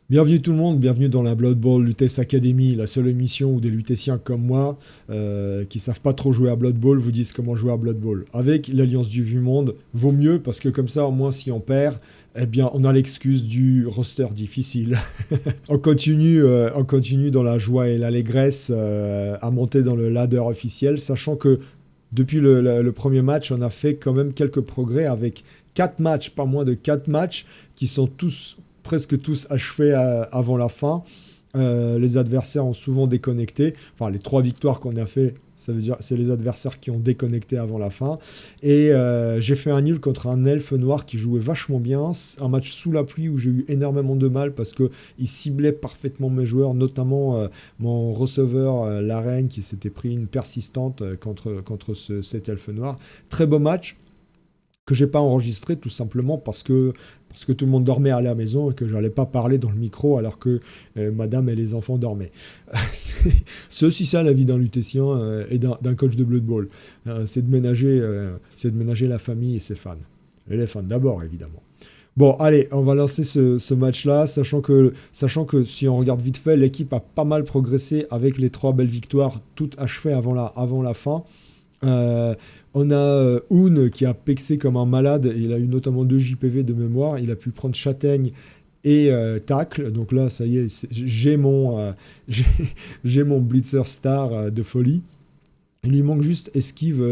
Bienvenue tout le monde, bienvenue dans la Blood Bowl Lutèce Academy, la seule émission où des lutétiens comme moi, qui savent pas trop jouer à Blood Bowl, vous disent comment jouer à Blood Bowl. Avec l'Alliance du Vu-Monde, vaut mieux parce que comme ça, au moins, si on perd, eh bien, on a l'excuse du roster difficile. On continue dans la joie et l'allégresse à monter dans le ladder officiel, sachant que depuis le premier match, on a fait quand même quelques progrès avec 4 matchs, pas moins de 4 matchs, qui sont tous presque tous achevés avant la fin. Les adversaires ont souvent déconnecté. Enfin, les 3 victoires qu'on a fait, ça veut dire c'est les adversaires qui ont déconnecté avant la fin. Et j'ai fait un nul contre un elfe noir qui jouait vachement bien. Un match sous la pluie où j'ai eu énormément de mal parce qu'il ciblait parfaitement mes joueurs, notamment mon receveur, la reine, qui s'était pris une persistante contre cet elfe noir. Très beau match que j'ai pas enregistré tout simplement parce que tout le monde dormait à la maison et que j'allais pas parler dans le micro alors que madame et les enfants dormaient. C'est aussi ça la vie d'un lutétien et d'un coach de Blood Bowl. C'est de ménager la famille et ses fans. Et les fans d'abord, évidemment. Bon, allez, on va lancer ce match-là, sachant que si on regarde vite fait, l'équipe a pas mal progressé avec les 3 belles victoires, toutes achevées avant la fin. Euh, on a Oun qui a pexé comme un malade. Il a eu notamment 2 JPV de mémoire. Il a pu prendre Châtaigne et tacle. Donc là, ça y est, j'ai j'ai mon Blitzer Star de folie. Il lui manque juste esquive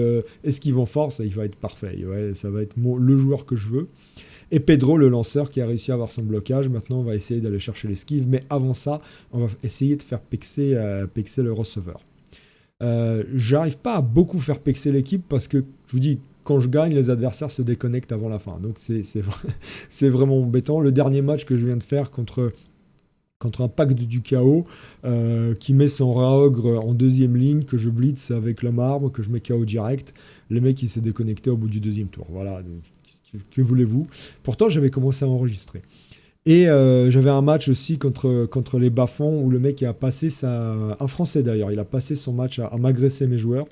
en force. Et il va être parfait. Ouais, ça va être le joueur que je veux. Et Pedro, le lanceur, qui a réussi à avoir son blocage. Maintenant, on va essayer d'aller chercher l'esquive. Mais avant ça, on va essayer de faire pexer le receveur. J'arrive pas à beaucoup faire pexer l'équipe parce que, je vous dis, quand je gagne, les adversaires se déconnectent avant la fin. Donc c'est vraiment embêtant. Le dernier match que je viens de faire contre un pacte du chaos qui met son Raogre en deuxième ligne, que je blitz avec le marbre, que je mets KO direct. Le mec, il s'est déconnecté au bout du deuxième tour. Voilà, donc, que voulez-vous? Pourtant, j'avais commencé à enregistrer. Et j'avais un match aussi contre les Bas-Fonds où le mec a passé un Français d'ailleurs, il a passé son match à m'agresser mes joueurs.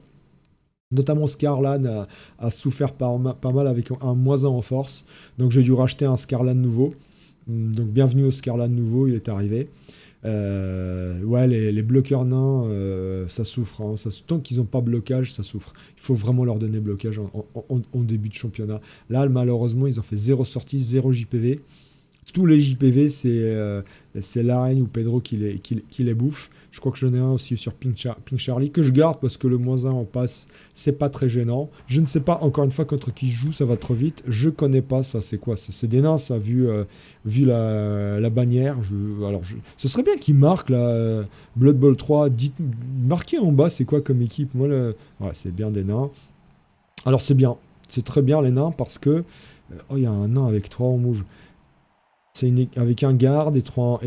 Notamment Scarlan a souffert pas mal avec un moins 1 en force. Donc j'ai dû racheter un Scarlan nouveau. Donc bienvenue au Scarlan nouveau, il est arrivé. Ouais, les bloqueurs nains, ça souffre. Hein, tant qu'ils n'ont pas blocage, ça souffre. Il faut vraiment leur donner blocage en début de championnat. Là, malheureusement, ils ont fait 0 sortie, 0 JPV. Tous les JPV, c'est l'arène ou Pedro qui les bouffe. Je crois que j'en ai un aussi sur Pink Charlie, que je garde parce que le moins 1 en passe, c'est pas très gênant. Je ne sais pas, encore une fois, contre qui je joue, ça va trop vite. Je connais pas ça, c'est quoi? C'est des nains, ça, vu la bannière. Ce serait bien qu'ils marquent, là, Blood Bowl 3. Marquez en bas, c'est quoi comme équipe? Moi, ouais, c'est bien des nains. Alors, c'est bien. C'est très bien, les nains, parce que... oh, il y a un nain avec 3 en move. Avec un garde et 3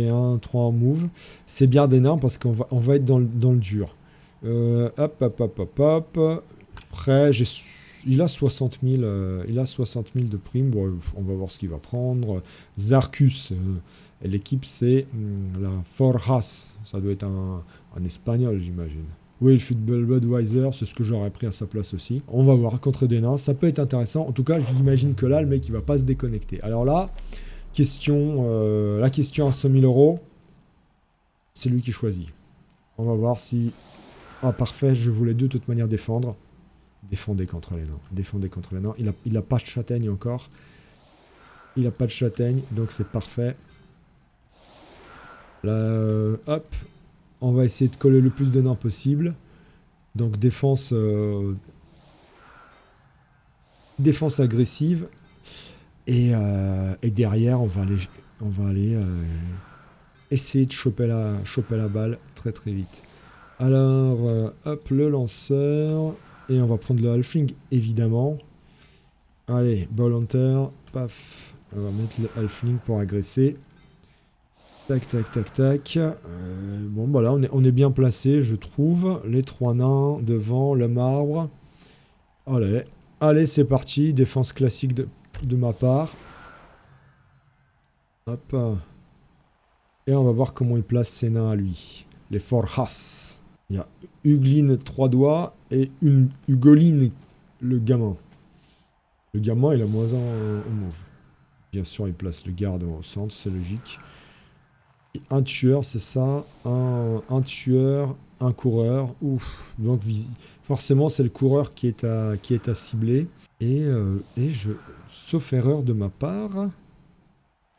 en move. C'est bien des nains parce qu'on va être dans le dur. Hop, hop, hop, hop, hop. Après, il a 60 000, il a 60 000 de prime. Bon, on va voir ce qu'il va prendre. Zarcus. Et l'équipe, c'est la Forjas. Ça doit être un espagnol, j'imagine. Oui, le football Budweiser, c'est ce que j'aurais pris à sa place aussi. On va voir contre des nains. Ça peut être intéressant. En tout cas, j'imagine que là, le mec, il va pas se déconnecter. Alors là... la question à 100 000 euros, c'est lui qui choisit. On va voir si... Ah, parfait, je voulais de toute manière défendre. Défendez contre les nains. Défendez contre les nains. Il a pas de châtaigne encore. Il a pas de châtaigne, donc c'est parfait. Là, hop. On va essayer de coller le plus de nains possible. Donc défense... défense agressive. Et derrière, on va aller essayer de choper la balle très très vite. Alors, hop, le lanceur. Et on va prendre le halfling, évidemment. Allez, ball hunter, paf. On va mettre le halfling pour agresser. Tac, tac, tac, tac. Bon, bah là, on est bien placé, je trouve. Les 3 nains devant, le marbre. Allez, c'est parti. Défense classique de ma part. Hop. Et on va voir comment il place ses nains à lui. Les Forjas. Il y a Huglin 3 doigts et Hugoline, le gamin. Le gamin, il a moins 1 au move. Bien sûr, il place le garde au centre, c'est logique. Un tueur, c'est ça. Un tueur, un coureur. Ouf. Donc forcément, c'est le coureur qui est à cibler. Et sauf erreur de ma part,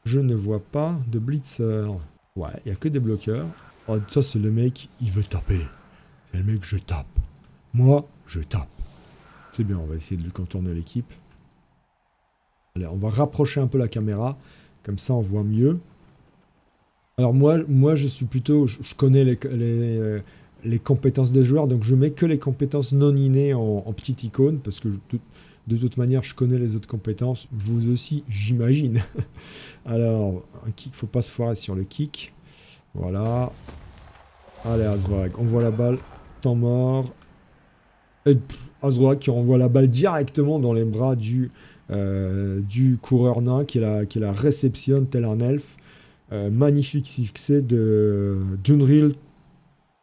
je ne vois pas de blitzer. Ouais, il n'y a que des bloqueurs. Oh, ça, c'est le mec, il veut taper. C'est le mec, je tape. Moi, je tape. C'est bien, on va essayer de lui contourner l'équipe. Allez, on va rapprocher un peu la caméra. Comme ça, on voit mieux. Alors moi je suis plutôt... Je connais les compétences des joueurs, donc je mets que les compétences non innées en petite icône, parce que de toute manière, je connais les autres compétences. Vous aussi, j'imagine. Alors, un kick, faut pas se foirer sur le kick. Voilà. Allez, Azroag, on voit la balle. Temps mort. Et Azroag qui renvoie la balle directement dans les bras du coureur nain qui la réceptionne tel un elfe. Magnifique succès de d'Unreal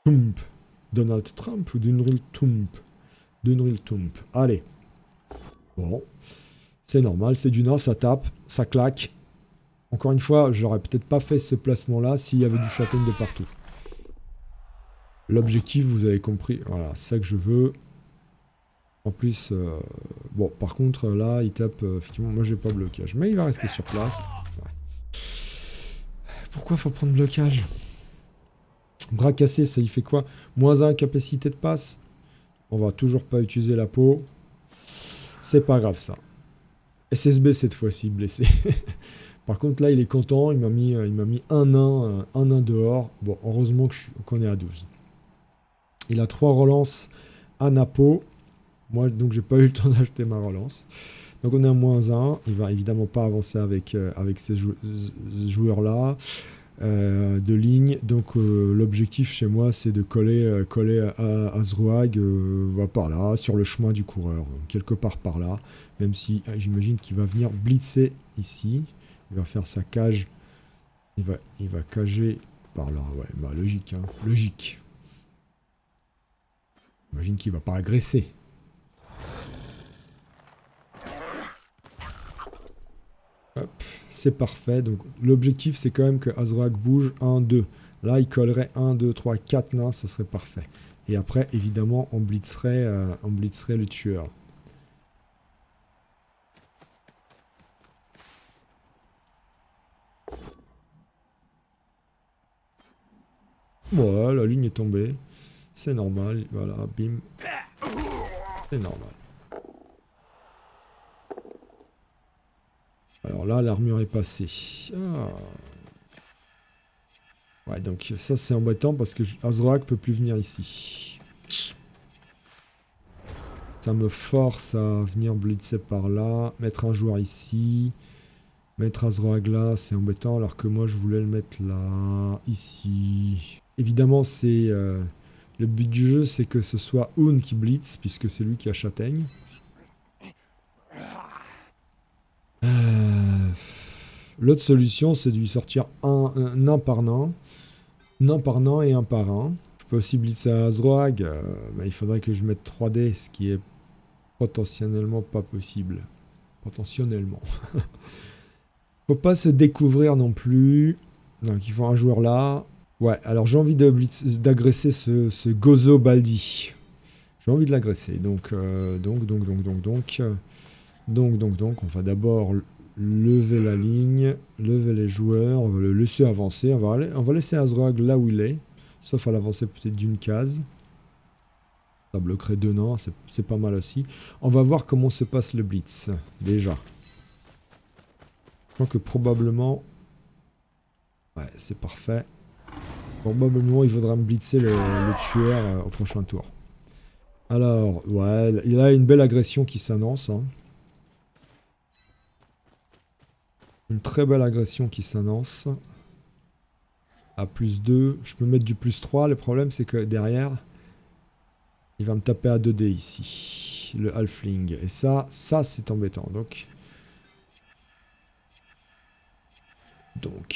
Tump. Donald Trump ou d'Unreal Tump? D'Unreal Tump. Allez. Bon. C'est normal, c'est du nain, ça tape, ça claque. Encore une fois, j'aurais peut-être pas fait ce placement-là s'il y avait du châtaigne de partout. L'objectif, vous avez compris. Voilà, c'est ça que je veux. En plus, bon, par contre, là, il tape... effectivement, moi, j'ai pas blocage. Mais il va rester sur place. Ouais. Pourquoi faut prendre blocage? Bras cassé, ça y fait quoi? -1 capacité de passe. On va toujours pas utiliser la peau. C'est pas grave, ça. SSB, cette fois-ci, blessé. Par contre, là, il est content. Il m'a mis un nain dehors. Bon, heureusement qu'on est à 12. Il a 3 relances à Napo. Moi, donc, j'ai pas eu le temps d'acheter ma relance. Donc, on est à -1. Il va évidemment pas avancer avec ces joueurs-là de ligne. Donc, l'objectif chez moi, c'est de coller à Azroag par là, sur le chemin du coureur. Quelque part par là. Même si j'imagine qu'il va venir blitzer ici. Il va faire sa cage. Il va cager par là. Ouais, bah logique, hein. Logique. J'imagine qu'il va pas agresser. Hop, c'est parfait. Donc l'objectif, c'est quand même que Azroag bouge 1, 2. Là, il collerait 1, 2, 3, 4 nains, ce serait parfait. Et après, évidemment, on blitzerait le tueur. Ouais, la ligne est tombée. C'est normal. Voilà, bim. C'est normal. Alors là, l'armure est passée. Ah. Ouais, donc ça, c'est embêtant parce que Azroag peut plus venir ici. Ça me force à venir blitzer par là. Mettre un joueur ici. Mettre Azroag là, c'est embêtant alors que moi, je voulais le mettre là. Ici. Évidemment, c'est... le but du jeu, c'est que ce soit Un qui blitz, puisque c'est lui qui a châtaigne. L'autre solution, c'est de lui sortir un nain par nain. Nain par nain et un par un. Je peux aussi blitzer à Azroag, mais il faudrait que je mette 3D, ce qui est potentiellement pas possible. Potentiellement. Faut pas se découvrir non plus. Donc il faut un joueur là. Ouais, alors j'ai envie d'agresser ce Gozo Baldi. J'ai envie de l'agresser. Donc, on va d'abord lever la ligne, lever les joueurs, on va le laisser avancer. On va laisser Azroag là où il est, sauf à l'avancer peut-être d'une case. Ça bloquerait 2 nains, c'est pas mal aussi. On va voir comment se passe le blitz, déjà. Je crois que probablement... Ouais, c'est parfait. Probablement, il faudra me blitzer le tueur au prochain tour. Alors, ouais, il y a une belle agression qui s'annonce. Hein. Une très belle agression qui s'annonce. À +2, je peux mettre du +3. Le problème, c'est que derrière, il va me taper à 2D ici. Le halfling. Et ça c'est embêtant. Donc,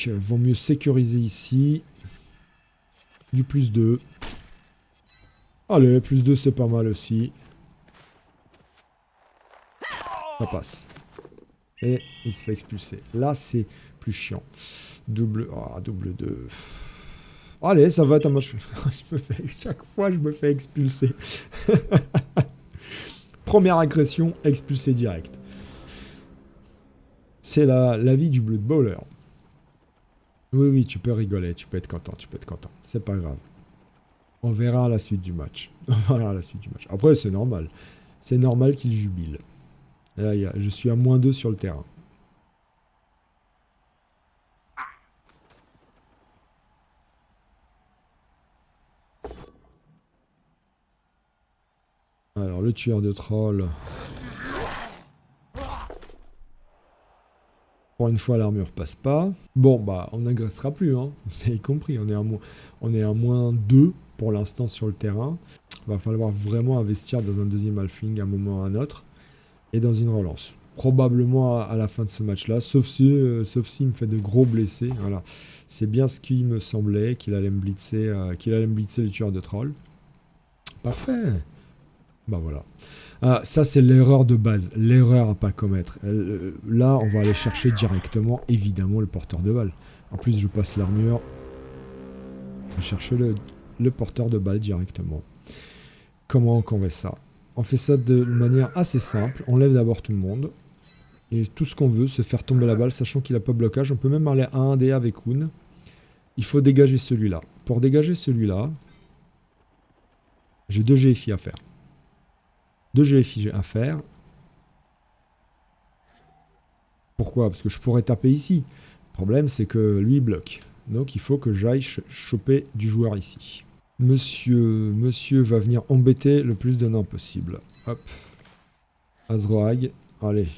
vaut mieux sécuriser ici. Du +2. Allez, +2, c'est pas mal aussi. Ça passe. Et il se fait expulser. Là, c'est plus chiant. Double... Ah, double 2. Allez, ça va, chaque fois, je me fais expulser. Première agression, expulsé direct. C'est la vie du Blood Bowler. Oui, oui, tu peux rigoler, tu peux être content, C'est pas grave. On verra à la suite du match. Après, c'est normal. C'est normal qu'il jubile. Là, je suis à -2 sur le terrain. Alors, le tueur de troll. Pour une fois, l'armure passe pas. Bon, bah, on n'agressera plus, hein. Vous avez compris, on est à -2 pour l'instant sur le terrain. Va falloir vraiment investir dans un deuxième halfling à un moment ou à un autre. Et dans une relance. Probablement à la fin de ce match-là, sauf s'il me fait de gros blessés. Voilà. C'est bien ce qui me semblait, qu'il allait me blitzer le tueur de troll. Parfait. Bah voilà. Ça, c'est l'erreur de base, l'erreur à pas commettre. Là, on va aller chercher directement, évidemment, le porteur de balle. En plus, je passe l'armure. On va chercher le porteur de balle directement. Comment on fait ça? On fait ça de manière assez simple. On lève d'abord tout le monde. Et tout ce qu'on veut, c'est faire tomber la balle, sachant qu'il n'a pas de blocage. On peut même aller à 1 dé avec Woon. Il faut dégager celui-là. Pour dégager celui-là, j'ai 2 GFI à faire. 2 GFI à faire. Pourquoi? Parce que je pourrais taper ici. Le problème, c'est que lui, il bloque. Donc, il faut que j'aille choper du joueur ici. Monsieur va venir embêter le plus de nains possible. Hop. Azroag. Allez.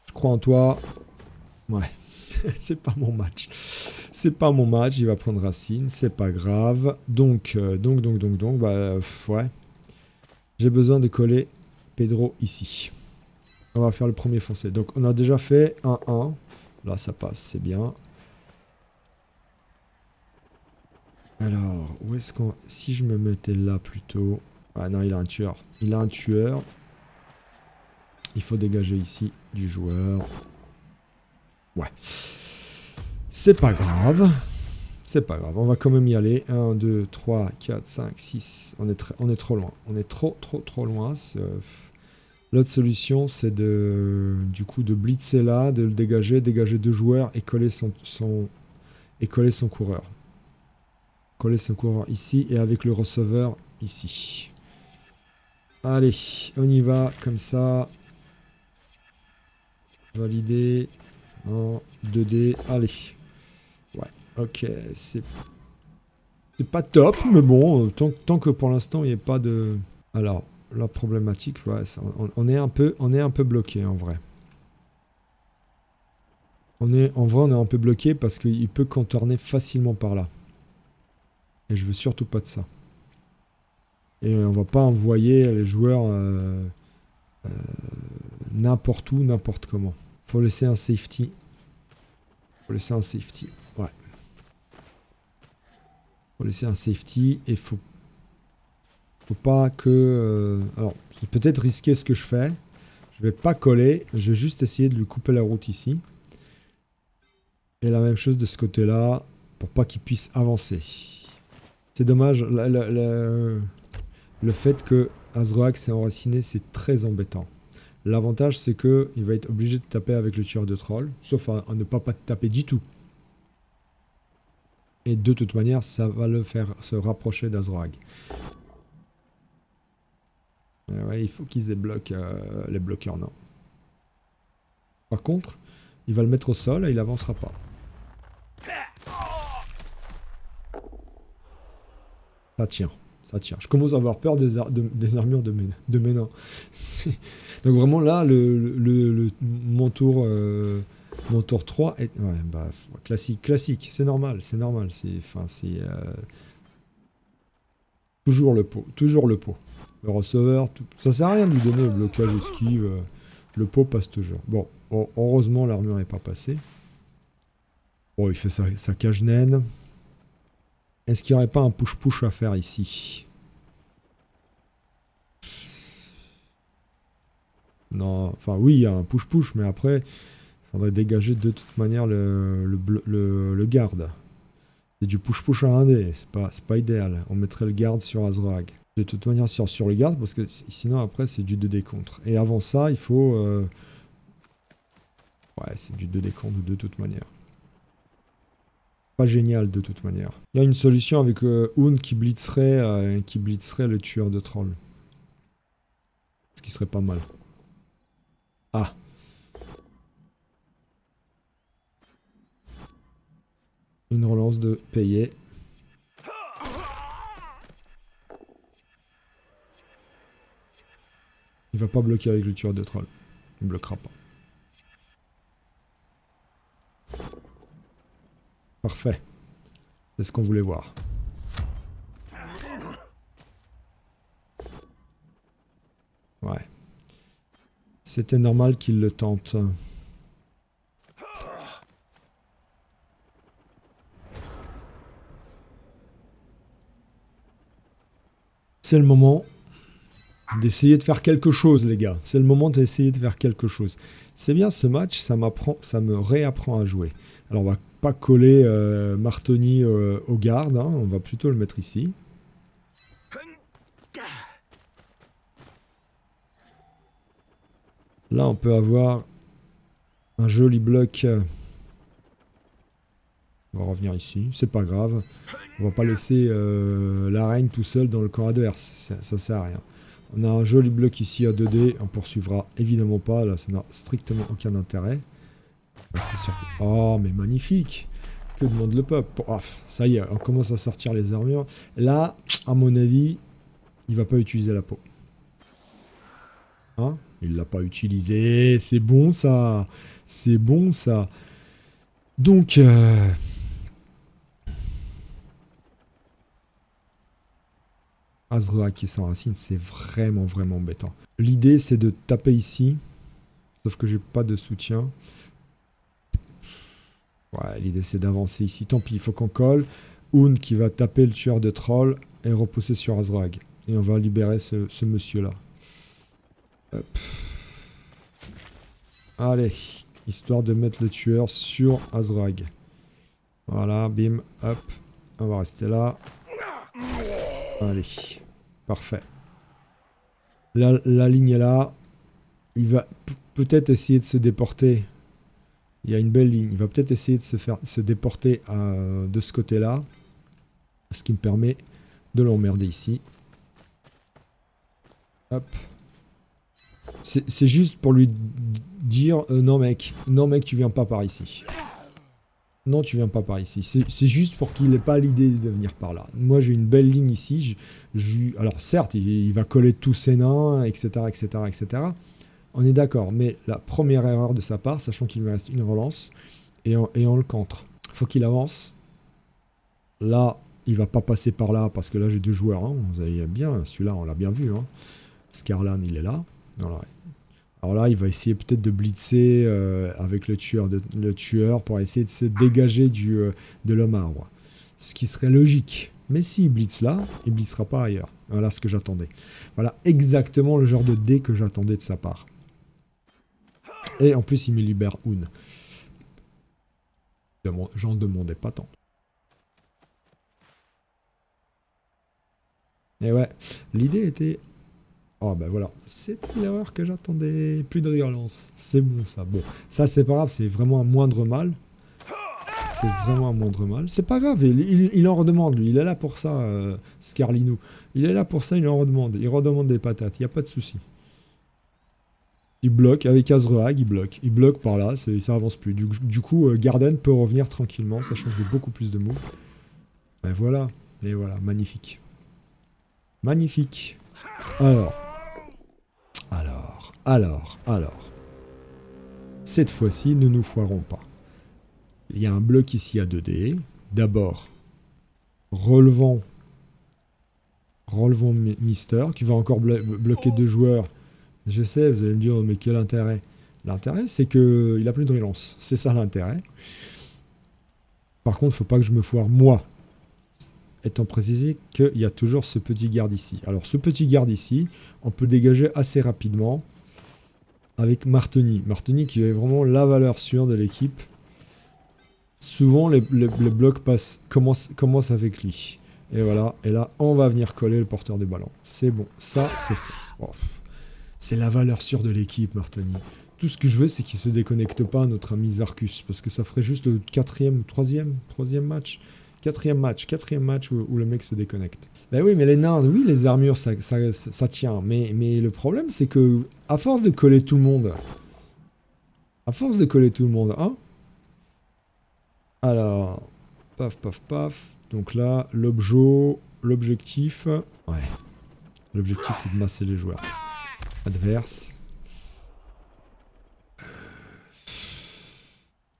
Je crois en toi. Ouais. C'est pas mon match. C'est pas mon match. Il va prendre Racine. C'est pas grave. Donc, bah, ouais. J'ai besoin de coller Pedro ici. On va faire le premier foncé. Donc, on a déjà fait 1-1. Là, ça passe. C'est bien. Alors, où est-ce qu'on... Si je me mettais là plutôt... Ah non, il a un tueur. Il a un tueur. Il faut dégager ici du joueur. Ouais. C'est pas grave. C'est pas grave. On va quand même y aller. 1, 2, 3, 4, 5, 6. On est trop loin. On est trop loin. L'autre solution, c'est du coup de blitzer là, de le dégager 2 joueurs et coller son coureur. Coller son coureur ici et avec le receveur ici. Allez, on y va comme ça. Valider. Non, 2D. Allez. Ouais, ok. C'est pas top, mais bon, tant que pour l'instant, il n'y ait pas de... Alors, la problématique, ouais, on est un peu bloqué en vrai. On est un peu bloqué parce qu'il peut contourner facilement par là. Et je veux surtout pas de ça. Et on va pas envoyer les joueurs n'importe où, n'importe comment. Faut laisser un safety. Ouais. Faut laisser un safety et faut pas que... alors, c'est peut-être risqué ce que je fais. Je vais pas coller. Je vais juste essayer de lui couper la route ici. Et la même chose de ce côté-là pour pas qu'il puisse avancer. C'est dommage. Le fait que Azroak s'est enraciné, c'est très embêtant. L'avantage, c'est qu'il va être obligé de taper avec le tueur de troll, sauf à ne pas taper du tout. Et de toute manière, ça va le faire se rapprocher d'Azroag. Ouais, il faut qu'ils débloquent les bloqueurs, non. Par contre, il va le mettre au sol et il avancera pas. Ça tient. Je commence à avoir peur des armures de mes nains. Donc vraiment là, mon tour 3 est... Ouais, bah, classique, c'est normal. C'est toujours le pot. Le receveur, ça sert à rien de lui donner le blocage esquive. Le pot passe toujours. Bon, heureusement, l'armure n'est pas passée. Bon, il fait sa cage naine. Est-ce qu'il n'y aurait pas un push-push à faire ici? Non, enfin oui, il y a un push-push, mais après, Faudrait dégager de toute manière le garde. C'est du push-push à 1D, c'est pas idéal. On mettrait le garde sur Azroag. De toute manière sur le garde, parce que sinon après c'est du 2D contre. Et avant ça, il faut... Ouais, c'est du 2D contre de toute manière. Pas génial de toute manière. Il y a une solution avec Hoon qui blitzerait le tueur de troll. Ce qui serait pas mal. Ah. Une relance de payer. Il va pas bloquer avec le tueur de troll. Il bloquera pas. Parfait. C'est ce qu'on voulait voir. Ouais. C'était normal qu'il le tente. C'est le moment d'essayer de faire quelque chose, les gars. C'est le moment d'essayer de faire quelque chose. C'est bien ce match, ça me réapprend à jouer. Alors on va pas coller Martoni au garde, hein, on va plutôt le mettre ici. Là on peut avoir un joli bloc. On va revenir ici, c'est pas grave. On va pas laisser la reine tout seul dans le camp adverse, ça sert à rien. On a un joli bloc ici à 2D, on poursuivra évidemment pas, là ça n'a strictement aucun intérêt. Oh mais magnifique! Que demande le peuple? Oh, ça y est, on commence à sortir les armures. Là, à mon avis, il va pas utiliser la peau. Hein? Il l'a pas utilisé, c'est bon ça! C'est bon ça! Donc... Azroag qui s'enracine, c'est vraiment embêtant. L'idée c'est de taper ici, sauf que j'ai pas de soutien. Ouais, l'idée c'est d'avancer ici. Tant pis, il faut qu'on colle. Hoon qui va taper le tueur de troll et repousser sur Azroag. Et on va libérer ce monsieur-là. Hop. Allez, histoire de mettre le tueur sur Azroag. Voilà, bim, hop. On va rester là. Allez, parfait. La ligne est là. Il va peut-être essayer de se déporter. Il y a une belle ligne. Il va peut-être essayer de se déporter de ce côté-là. Ce qui me permet de l'emmerder ici. Hop. C'est juste pour lui dire non mec, tu viens pas par ici. Non, tu viens pas par ici. C'est juste pour qu'il n'ait pas l'idée de venir par là. Moi, j'ai une belle ligne ici. Alors, certes, il va coller tous ses nains, etc., etc., etc. On est d'accord. Mais la première erreur de sa part, sachant qu'il me reste une relance, et on le contre. Faut qu'il avance. Là, il va pas passer par là, parce que là, j'ai deux joueurs. Hein. Vous avez bien, celui-là, on l'a bien vu. Hein. Scarlan, il est là. Voilà. Alors là, il va essayer peut-être de blitzer avec le tueur pour essayer de se dégager de l'homme arbre. Ce qui serait logique. Mais s'il blitz là, il blitzera pas ailleurs. Voilà ce que j'attendais. Voilà exactement le genre de dé que j'attendais de sa part. Et en plus, il me libère Hoon. J'en demandais pas tant. Et ouais, l'idée était... Oh ben voilà, c'était l'erreur que j'attendais. Plus de relance, c'est bon ça. Bon, ça c'est pas grave, c'est vraiment un moindre mal. C'est vraiment un moindre mal. C'est pas grave, il en redemande lui. Il est là pour ça, Scarlinou. Il est là pour ça, il en redemande. Il redemande des patates, il n'y a pas de souci. Il bloque, avec Azroag, il bloque. Il bloque par là, ça avance plus. Du coup, Garden peut revenir tranquillement, sachant que j'ai beaucoup plus de moves. Ben voilà, et voilà, magnifique. Magnifique. Alors. Cette fois-ci, ne nous foirons pas. Il y a un bloc ici à 2D. D'abord, relevons Mister, qui va encore bloquer deux joueurs. Je sais, vous allez me dire, mais quel intérêt? L'intérêt, c'est qu'il a plus de relance. C'est ça l'intérêt. Par contre, il ne faut pas que je me foire, moi. Étant précisé qu'il y a toujours ce petit garde ici. Alors, ce petit garde ici, on peut le dégager assez rapidement avec Martoni. Martoni qui est vraiment la valeur sûre de l'équipe. Souvent, les blocs commencent avec lui. Et voilà. Et là, on va venir coller le porteur du ballon. C'est bon. Ça, c'est fait. Oh. C'est la valeur sûre de l'équipe, Martoni. Tout ce que je veux, c'est qu'il se déconnecte pas, notre ami Zarkus. Parce que ça ferait juste le troisième match. Quatrième match où le mec se déconnecte. Ben oui, mais les nains, oui, les armures, ça tient. Mais le problème, c'est que, à force de coller tout le monde, hein. Alors, paf, paf, paf. Donc là, l'objectif... Ouais. L'objectif, c'est de masser les joueurs adverses.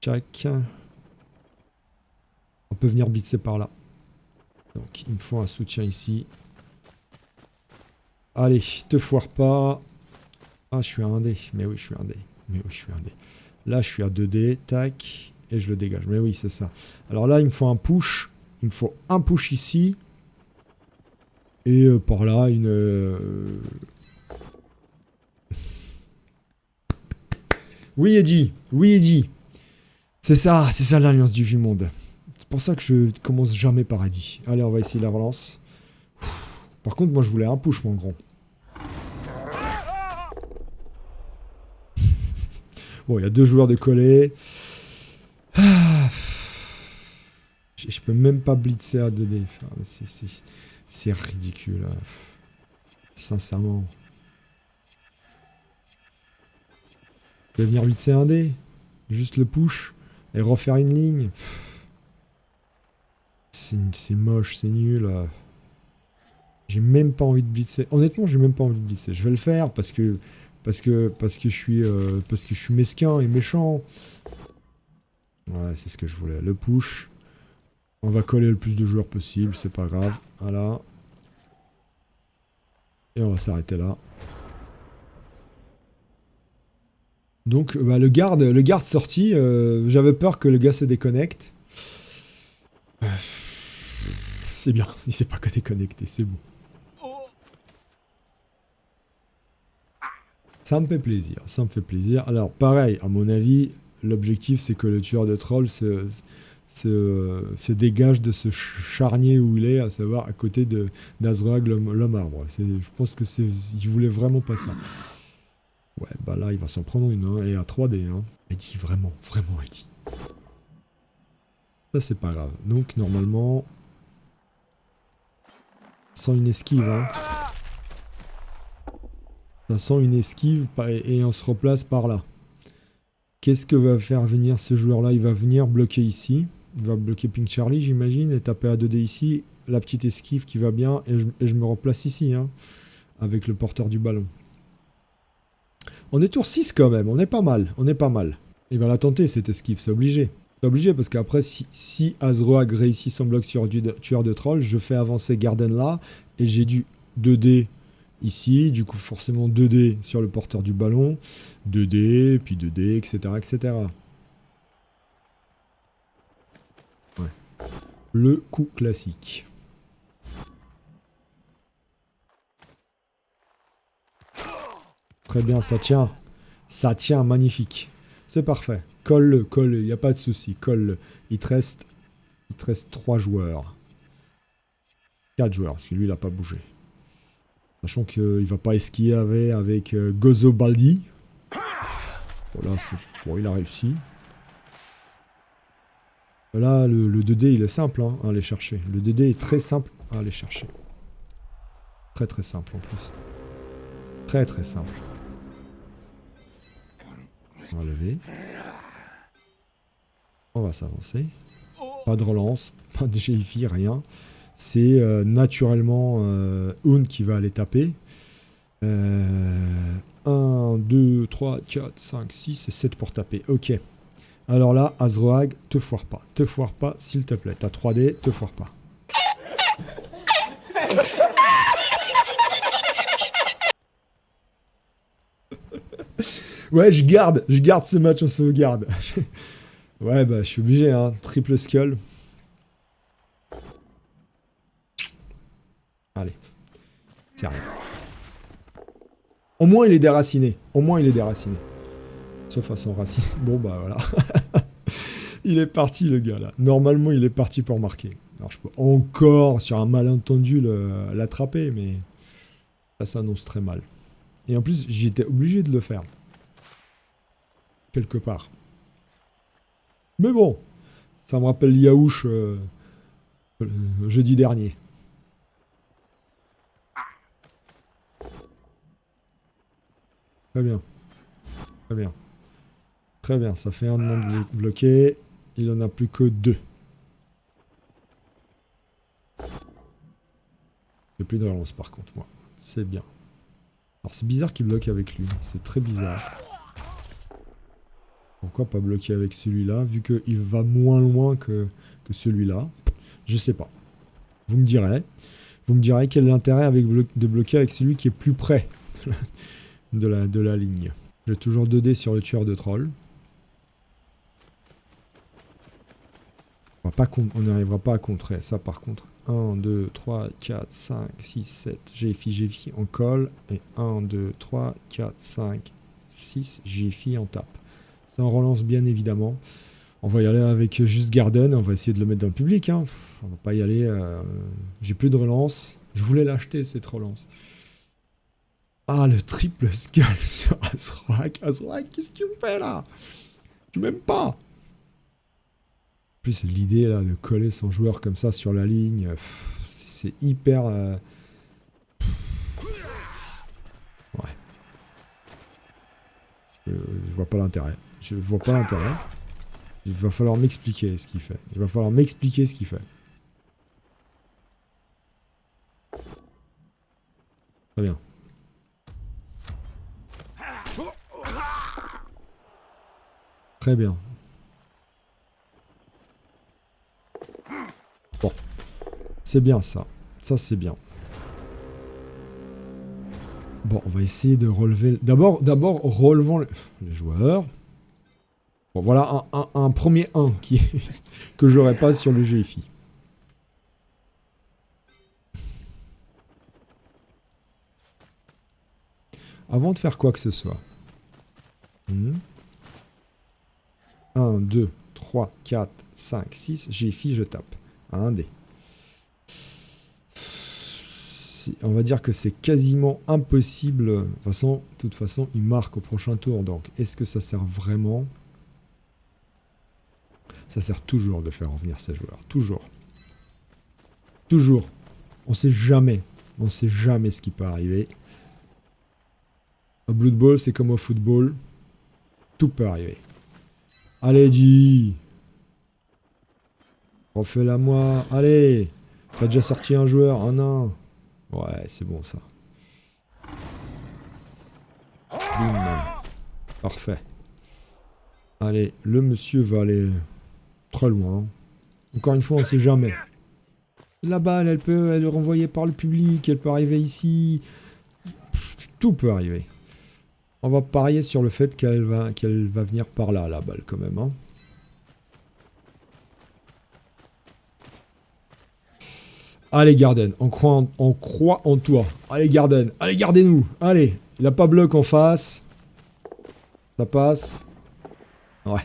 Tchac. On peut venir blitzer par là. Donc, il me faut un soutien ici. Allez, te foire pas. Ah, je suis à 1D. Mais oui, je suis à 1D. Là, je suis à 2D. Tac. Et je le dégage. Mais oui, c'est ça. Alors là, il me faut un push. Il me faut un push ici. Et par là, une... Oui, Eddie. C'est ça l'alliance du vieux monde. C'est pour ça que je commence jamais par Eddie. Allez, on va essayer la relance. Par contre, moi, je voulais un push, mon grand. Bon, il y a 2 joueurs de collé. Je peux même pas blitzer à 2D. Enfin, c'est ridicule. Sincèrement. Je peux venir blitzer un D. Juste le push. Et refaire une ligne. C'est moche, c'est nul. J'ai même pas envie de blitzer. Honnêtement, j'ai même pas envie de blitzer. Je vais le faire parce que je suis mesquin et méchant. Ouais, c'est ce que je voulais. Le push. On va coller le plus de joueurs possible, c'est pas grave. Voilà. Et on va s'arrêter là. Donc, bah, le garde sorti. J'avais peur que le gars se déconnecte. C'est bien, il s'est pas déconnecté, c'est bon. Ça me fait plaisir. Alors, pareil, à mon avis, l'objectif, c'est que le tueur de troll se dégage de ce charnier où il est, à savoir à côté d'Azroag, l'homme arbre. Je pense que il voulait vraiment pas ça. Ouais, bah là, il va s'en prendre une, hein, et à 3D. Hein. Eddie, vraiment Eddie. Ça, c'est pas grave. Donc, normalement, sans une esquive, hein. Ça sent une esquive et on se replace par là. Qu'est-ce que va faire venir ce joueur-là? Il va venir bloquer ici. Il va bloquer Pink Charlie, j'imagine, et taper à 2D ici. La petite esquive qui va bien, et je me replace ici, hein, avec le porteur du ballon. On est tour 6 quand même, on est pas mal. Il va la tenter cette esquive, c'est obligé. C'est obligé parce qu'après, si Azroag réussit son bloc sur du tueur de troll, je fais avancer Garden là, et j'ai du 2D ici, du coup forcément 2D sur le porteur du ballon, 2D, puis 2D, etc. Ouais. Le coup classique. Très bien, ça tient, magnifique. C'est parfait. Colle-le, il n'y a pas de souci, colle-le. Il te reste 3 joueurs. 4 joueurs, parce que lui, il n'a pas bougé. Sachant qu'il ne va pas esquiver avec Gozo Baldi. Voilà, bon, il a réussi. Là, le 2D, il est simple hein, à aller chercher. Le 2D est très simple à aller chercher. Très simple en plus. Très simple. On va lever. On va s'avancer. Pas de relance, pas de GIFI, rien. C'est naturellement Un qui va aller taper. 1, 2, 3, 4, 5, 6 et 7 pour taper. Ok. Alors là, Azroag, te foire pas, s'il te plaît. T'as 3D, te foire pas. Ouais, je garde ce match en sauvegarde. Ouais, bah, je suis obligé, hein. Triple skull. Allez. C'est rien. Au moins, il est déraciné. Sauf à son racine. Bon, bah voilà. Il est parti, le gars, là. Normalement, il est parti pour marquer. Alors, je peux encore, sur un malentendu, l'attraper, mais ça s'annonce très mal. Et en plus, j'étais obligé de le faire. Quelque part. Mais bon, ça me rappelle Yaouch jeudi dernier. Très bien. Très bien. Très bien, ça fait un de bloqué. Il en a plus que 2. J'ai plus de relance par contre, moi. C'est bien. Alors c'est bizarre qu'il bloque avec lui. C'est très bizarre. Pourquoi pas bloquer avec celui-là, vu qu'il va moins loin que celui-là? Je sais pas. Vous me direz. Vous me direz quel est l'intérêt de bloquer avec celui qui est plus près de la ligne. J'ai toujours 2 dés sur le tueur de troll. On n'arrivera pas à contrer ça par contre. 1, 2, 3, 4, 5, 6, 7. J'ai en colle. Et 1, 2, 3, 4, 5, 6. J'ai en tape. Ça en relance bien évidemment. On va y aller avec juste Garden. On va essayer de le mettre dans le public. Hein. On va pas y aller. J'ai plus de relance. Je voulais l'acheter cette relance. Ah, le triple skull sur Azrak. Azrak, qu'est-ce que tu me fais là? Tu m'aimes pas? En plus, l'idée là de coller son joueur comme ça sur la ligne, c'est hyper... Ouais. Je vois pas l'intérêt. Je vois pas l'intérêt. Il va falloir m'expliquer ce qu'il fait. Il va falloir m'expliquer ce qu'il fait. Très bien. Très bien. Bon. C'est bien ça. Ça, c'est bien. Bon, on va essayer de relever... D'abord relevons les joueurs. Bon, voilà un premier 1 que j'aurais pas sur le GFI. Avant de faire quoi que ce soit. 1, 2, 3, 4, 5, 6. GFI, je tape. 1 dé. On va dire que c'est quasiment impossible. De toute façon, il marque au prochain tour. Donc, est-ce que ça sert vraiment? Ça sert toujours de faire revenir ces joueurs. Toujours. Toujours. On sait jamais. On sait jamais ce qui peut arriver. Au Blood Bowl, c'est comme au football. Tout peut arriver. Allez, G. Refais-la moi. Allez. T'as déjà sorti un joueur. Un nain. Ouais, c'est bon ça. Boum. Parfait. Allez, le monsieur va aller très loin. Encore une fois, on sait jamais. La balle, elle peut être renvoyée par le public, elle peut arriver ici. Tout peut arriver. On va parier sur le fait qu'elle va venir par là, la balle, quand même. Hein. Allez, Garden, on croit en toi. Allez, Garden, allez, gardez-nous. Allez, il n'a pas bloc en face. Ça passe. Ouais.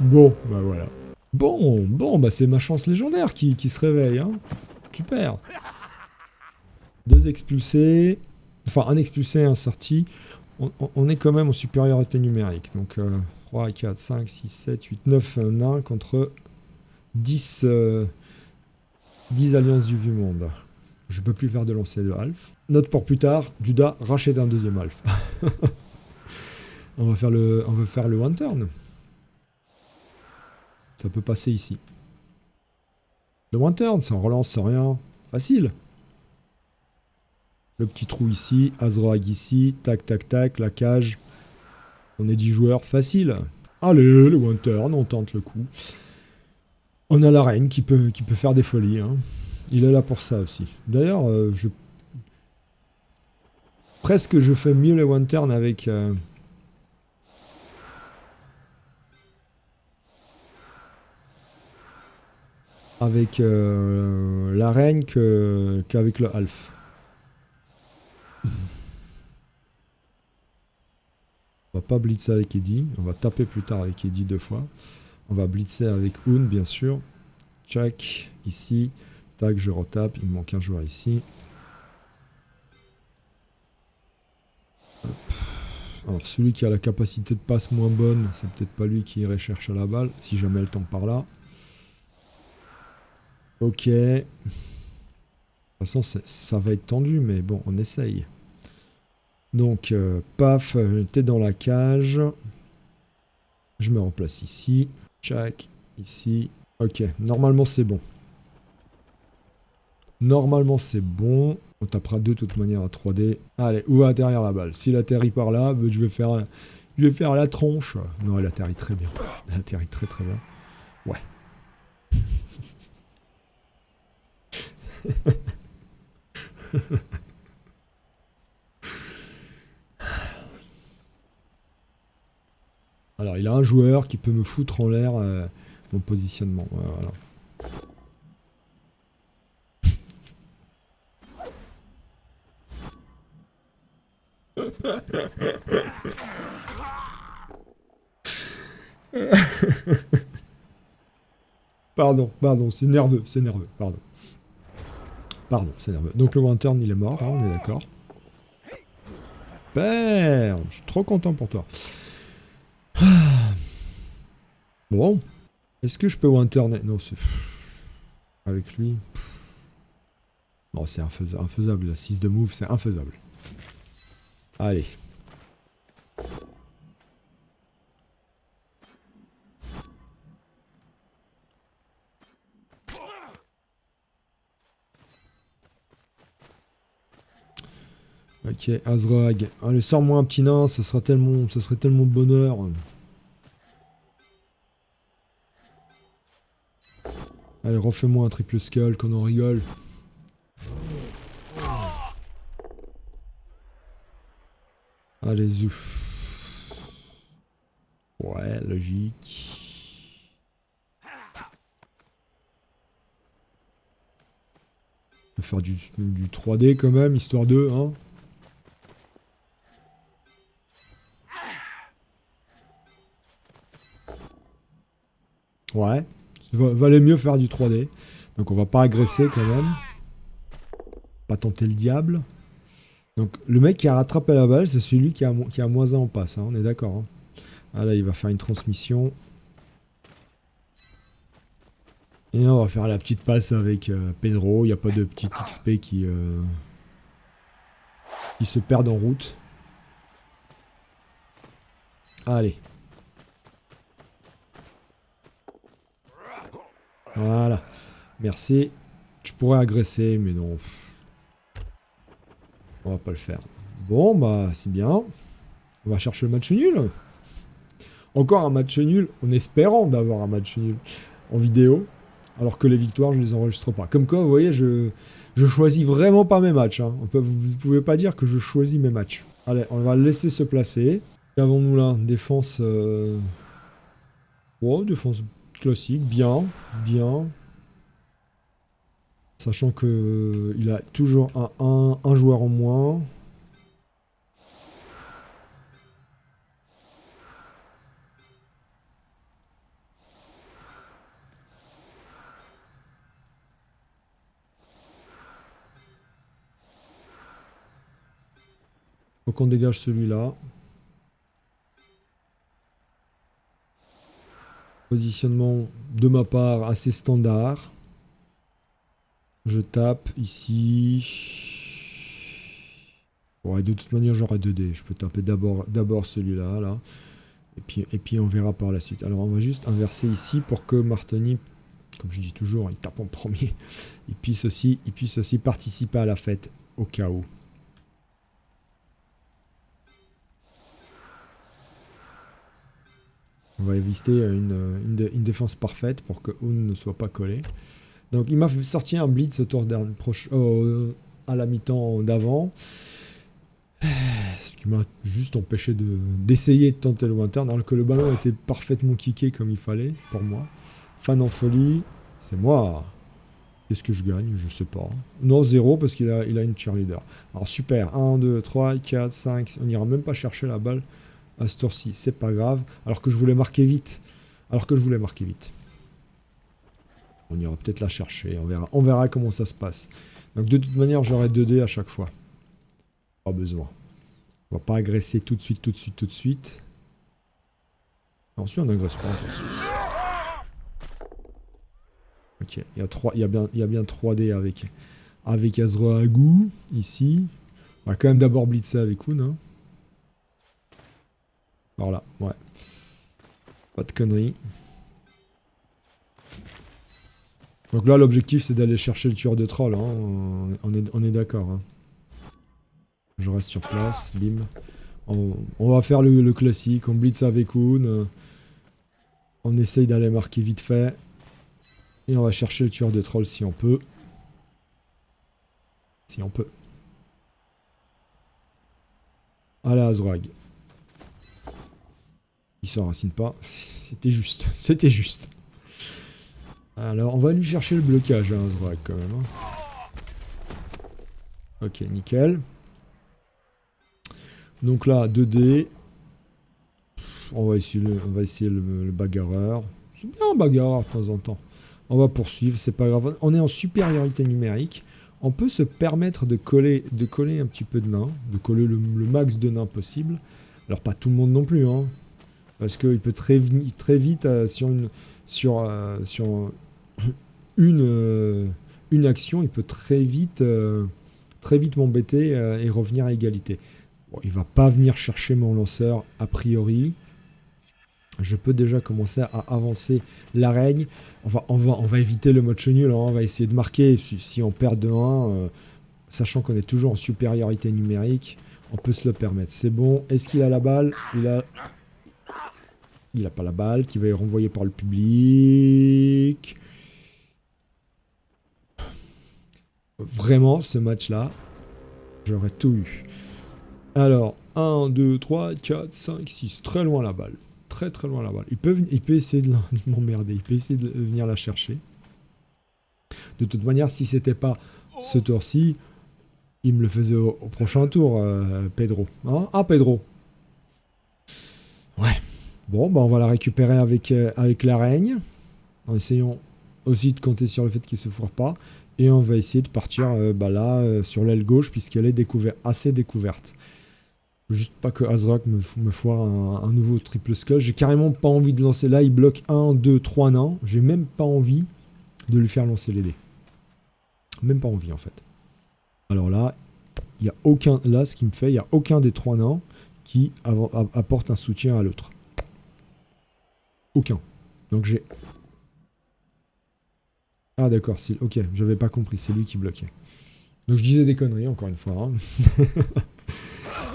Bon, bah voilà. Bon, bah c'est ma chance légendaire qui se réveille. Hein. Super. 2 expulsés. Enfin, un expulsé et un sorti. On est quand même en supériorité numérique. Donc 3, 4, 5, 6, 7, 8, 9 nains contre 10, 10 alliances du Vu-Monde. Je peux plus faire de lancer de Alf. Note pour plus tard, Judas rachète un 2e Alf. on va faire le one turn. Ça peut passer ici. Le one turn, ça relance sans rien. Facile. Le petit trou ici, Azroag ici, tac, tac, tac, la cage. On est 10 joueurs, facile. Allez, le one turn, on tente le coup. On a la reine qui peut faire des folies. Hein. Il est là pour ça aussi. D'ailleurs, presque je fais mieux le one turn avec... avec la reine qu'avec le half. On va pas blitzer avec Eddie. On va taper plus tard avec Eddie 2 fois. On va blitzer avec Un, bien sûr. Check, ici. Tac, je retape. Il me manque un joueur ici. Hop. Alors, celui qui a la capacité de passe moins bonne, c'est peut-être pas lui qui irait chercher la balle, si jamais elle tombe par là. Ok. De toute façon, ça va être tendu, mais bon, on essaye. Donc, paf, t'es dans la cage. Je me replace ici. Check, ici. Ok, normalement c'est bon. Normalement c'est bon. On tapera de toute manière à 3D. Allez, où va atterrir la balle? S'il atterrit par là, je vais faire la tronche. Non, elle atterrit très bien. Elle atterrit très très bien. Ouais. Alors, il a un joueur qui peut me foutre en l'air mon positionnement. Voilà. Pardon, c'est nerveux, pardon. Pardon, c'est nerveux. Donc le Wintern, il est mort, hein, on est d'accord. Merde, je suis trop content pour toi. Bon, est-ce que je peux Winterner? Non, c'est... Avec lui... Non, c'est infaisable, la 6 de move, c'est infaisable. Allez. Ok, Azrog. Allez, sors-moi un petit nain, ce serait tellement bonheur. Allez, refais-moi un triple skull, qu'on en rigole. Allez, zouf. Ouais, logique. On va faire du 3D quand même, histoire de, hein. Ouais, valait mieux faire du 3D. Donc on va pas agresser quand même. Pas tenter le diable. Donc le mec qui a rattrapé la balle, c'est celui qui a moins 1 en passe, hein, on est d'accord. Hein. Ah là, il va faire une transmission. Et on va faire la petite passe avec Penro. Il n'y a pas de petit XP qui se perdent en route. Allez. Voilà. Merci. Je pourrais agresser, mais non. On va pas le faire. Bon, bah, c'est bien. On va chercher le match nul. Encore un match nul, en espérant d'avoir un match nul en vidéo. Alors que les victoires, je les enregistre pas. Comme quoi, vous voyez, je choisis vraiment pas mes matchs. Hein. Vous pouvez pas dire que je choisis mes matchs. Allez, on va le laisser se placer. Qu'avons-nous là? Défense... Oh, défense classique. Bien. Bien. Sachant que il a toujours un joueur en moins. Donc on dégage celui-là. Positionnement de ma part assez standard. Je tape ici. Ouais, de toute manière, j'aurai 2D. Je peux taper d'abord celui-là, là. Et puis on verra par la suite. Alors on va juste inverser ici pour que Martini, comme je dis toujours, il tape en premier. Il puisse aussi participer à la fête, au cas où. On va éviter une défense parfaite pour que Un ne soit pas collé. Donc il m'a sorti un blitz au tour à la mi-temps d'avant. Ce qui m'a juste empêché d'essayer de tenter le Wintern, alors que le ballon était parfaitement kické comme il fallait pour moi. Fan en folie. C'est moi. Qu'est-ce que je gagne? Je sais pas. Non, 0 parce qu'il a une cheerleader. Alors super. 1, 2, 3, 4, 5. On n'ira même pas chercher la balle à ce tour-ci. C'est pas grave. Alors que je voulais marquer vite. On ira peut-être la chercher. On verra comment ça se passe. Donc de toute manière, j'aurai 2 dés à chaque fois. Pas besoin. On va pas agresser tout de suite. Ensuite, on n'agresse pas tout de suite. Ok, il y a bien 3D avec Azroagu, ici. On va quand même d'abord blitzer avec Oun. Hein. Voilà, ouais. Pas de conneries. Donc là, l'objectif, c'est d'aller chercher le tueur de troll. Hein. On est d'accord. Hein. Je reste sur place, bim. On va faire le classique, on blitz avec Oun. On essaye d'aller marquer vite fait. Et on va chercher le tueur de troll si on peut. Allez, Azrag. Il s'enracine pas. C'était juste. Alors, on va lui chercher le blocage, hein, Azrag, quand même. Hein. Ok, nickel. Donc là, 2D. On va essayer le bagarreur. C'est bien un bagarreur de temps en temps. On va poursuivre, c'est pas grave. On est en supériorité numérique. On peut se permettre de coller un petit peu de nains, de coller le max de nains possible. Alors pas tout le monde non plus, hein, parce qu'il peut très vite sur une action, il peut très vite m'embêter et revenir à égalité. Bon, il va pas venir chercher mon lanceur a priori. Je peux déjà commencer à avancer l'araigne. On va éviter le match nul. Hein. On va essayer de marquer si on perd de 1, sachant qu'on est toujours en supériorité numérique. On peut se le permettre. C'est bon. Est-ce qu'il a la balle? Il a pas la balle, qui va être renvoyée par le public. Vraiment, ce match-là, j'aurais tout eu. Alors, 1, 2, 3, 4, 5, 6. Très loin la balle. Très loin la balle. Il peut essayer de m'emmerder. Il peut essayer de venir la chercher. De toute manière, si c'était pas ce tour-ci, il me le faisait au prochain tour, Pedro. Hein? Ah, Pedro. Ouais. Bon, bah on va la récupérer avec l'araigne. En essayant aussi de compter sur le fait qu'il se foire pas. Et on va essayer de partir là, sur l'aile gauche, puisqu'elle est assez découverte. Juste pas que Azrak me foire un nouveau triple skull. J'ai carrément pas envie de lancer là. Il bloque 1, 2, 3 nains. J'ai même pas envie de lui faire lancer les dés. Même pas envie en fait. Alors là, il y a aucun. Là, ce qu'il me fait, il y a aucun des 3 nains qui apporte un soutien à l'autre. Aucun. Donc j'ai. Ah d'accord, ok, j'avais pas compris, c'est lui qui bloquait. Donc je disais des conneries encore une fois. Hein.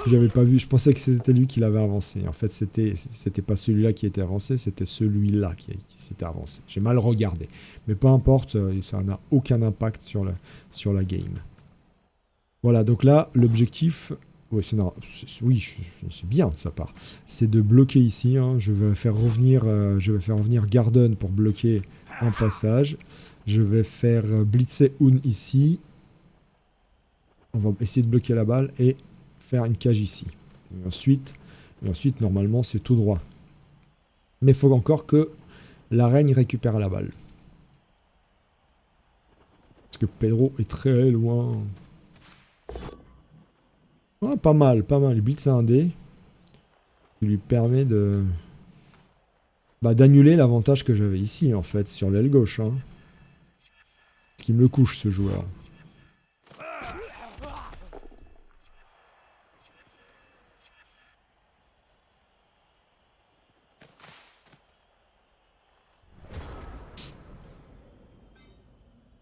J'avais pas vu, je pensais que c'était lui qui l'avait avancé. En fait, c'était pas celui-là qui était avancé, c'était celui-là qui s'était avancé. J'ai mal regardé. Mais peu importe, ça n'a aucun impact sur la game. Voilà, donc là, l'objectif... Oui, c'est bien de sa part. C'est de bloquer ici. Hein. Je vais faire revenir Garden pour bloquer un passage. Je vais faire blitzer Oun ici. On va essayer de bloquer la balle et faire une cage ici. Et ensuite normalement, c'est tout droit. Mais il faut encore que l'araigne récupère la balle. Parce que Pedro est très loin. Ah, pas mal. Il blitz un dé. Qui lui permet d'annuler l'avantage que j'avais ici, en fait, sur l'aile gauche. Hein. Parce qu'il me le couche, ce joueur.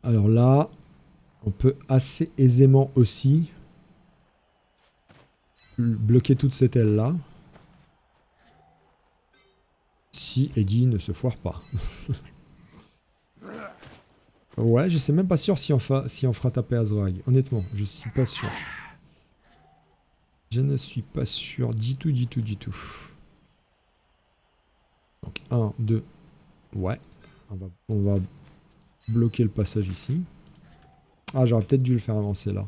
Alors là, on peut assez aisément aussi bloquer toute cette aile-là. Si Eddie ne se foire pas. Ouais, je sais même pas sûr si on fera taper Azrag. Honnêtement, je suis pas sûr. Je ne suis pas sûr du tout. Donc 1, 2. Ouais. On va bloquer le passage ici. Ah, j'aurais peut-être dû le faire avancer là.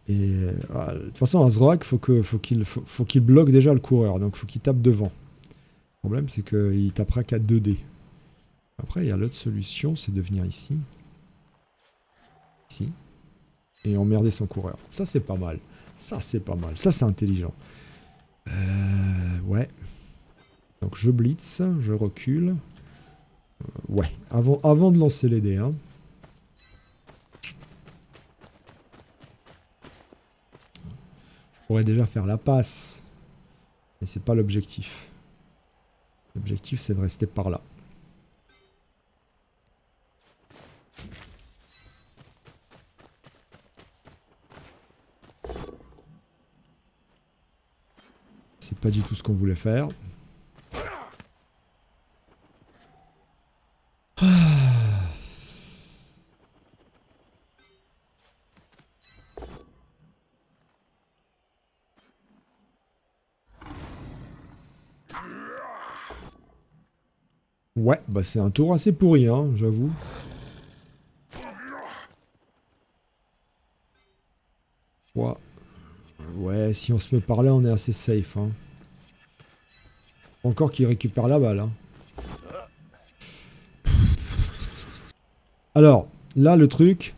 Et de toute façon, Azroak, faut qu'il bloque déjà le coureur. Donc, faut qu'il tape devant. Le problème, c'est qu'il tapera qu'à 2D. Après, il y a l'autre solution, c'est de venir ici. Ici. Et emmerder son coureur. Ça, c'est pas mal. Ça, c'est pas mal. Ça, c'est intelligent. Ouais. Donc, je blitz, je recule. Ouais, avant de lancer les dés. Hein. Je pourrais déjà faire la passe. Mais c'est pas l'objectif. L'objectif, c'est de rester par là. C'est pas du tout ce qu'on voulait faire. Ouais, bah c'est un tour assez pourri, hein, j'avoue. Ouais. Ouais, si on se met par là, on est assez safe. Hein. Encore qu'il récupère la balle. Hein. Alors, là, le truc,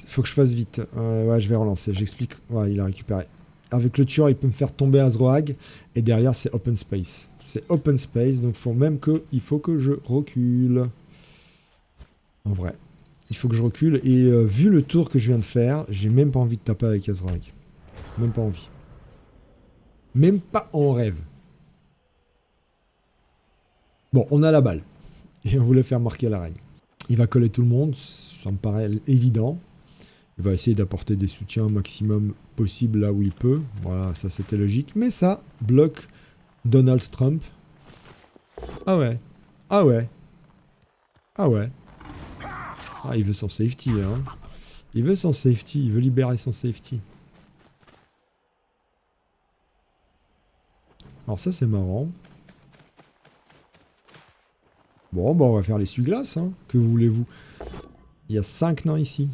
il faut que je fasse vite. Ouais, je vais relancer, j'explique. Ouais, il a récupéré. Avec le tueur, il peut me faire tomber Azroag. Et derrière, c'est open space. C'est open space, donc il faut que je recule. En vrai. Il faut que je recule. Et vu le tour que je viens de faire, j'ai même pas envie de taper avec Azroag. Même pas envie. Même pas en rêve. Bon, on a la balle. Et on voulait faire marquer la reine. Il va coller tout le monde, ça me paraît évident. Il va essayer d'apporter des soutiens au maximum possible là où il peut. Voilà, ça c'était logique. Mais ça bloque Donald Trump. Ah ouais. Ah ouais. Ah ouais. Ah, il veut son safety, hein. Il veut son safety, il veut libérer son safety. Alors ça c'est marrant. Bon, bah on va faire l'essuie-glace, hein. Que voulez-vous? Il y a 5 nains ici.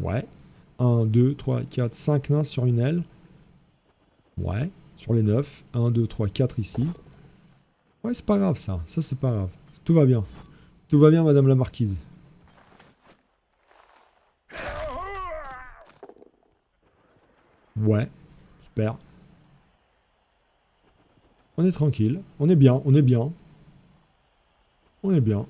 Ouais. 1, 2, 3, 4, 5 nains sur une aile. Ouais. Sur les 9. 1, 2, 3, 4 ici. Ouais, c'est pas grave ça. Ça, c'est pas grave. Tout va bien. Tout va bien, madame la marquise. Ouais. Super. On est tranquille. On est bien. On est bien. On est bien.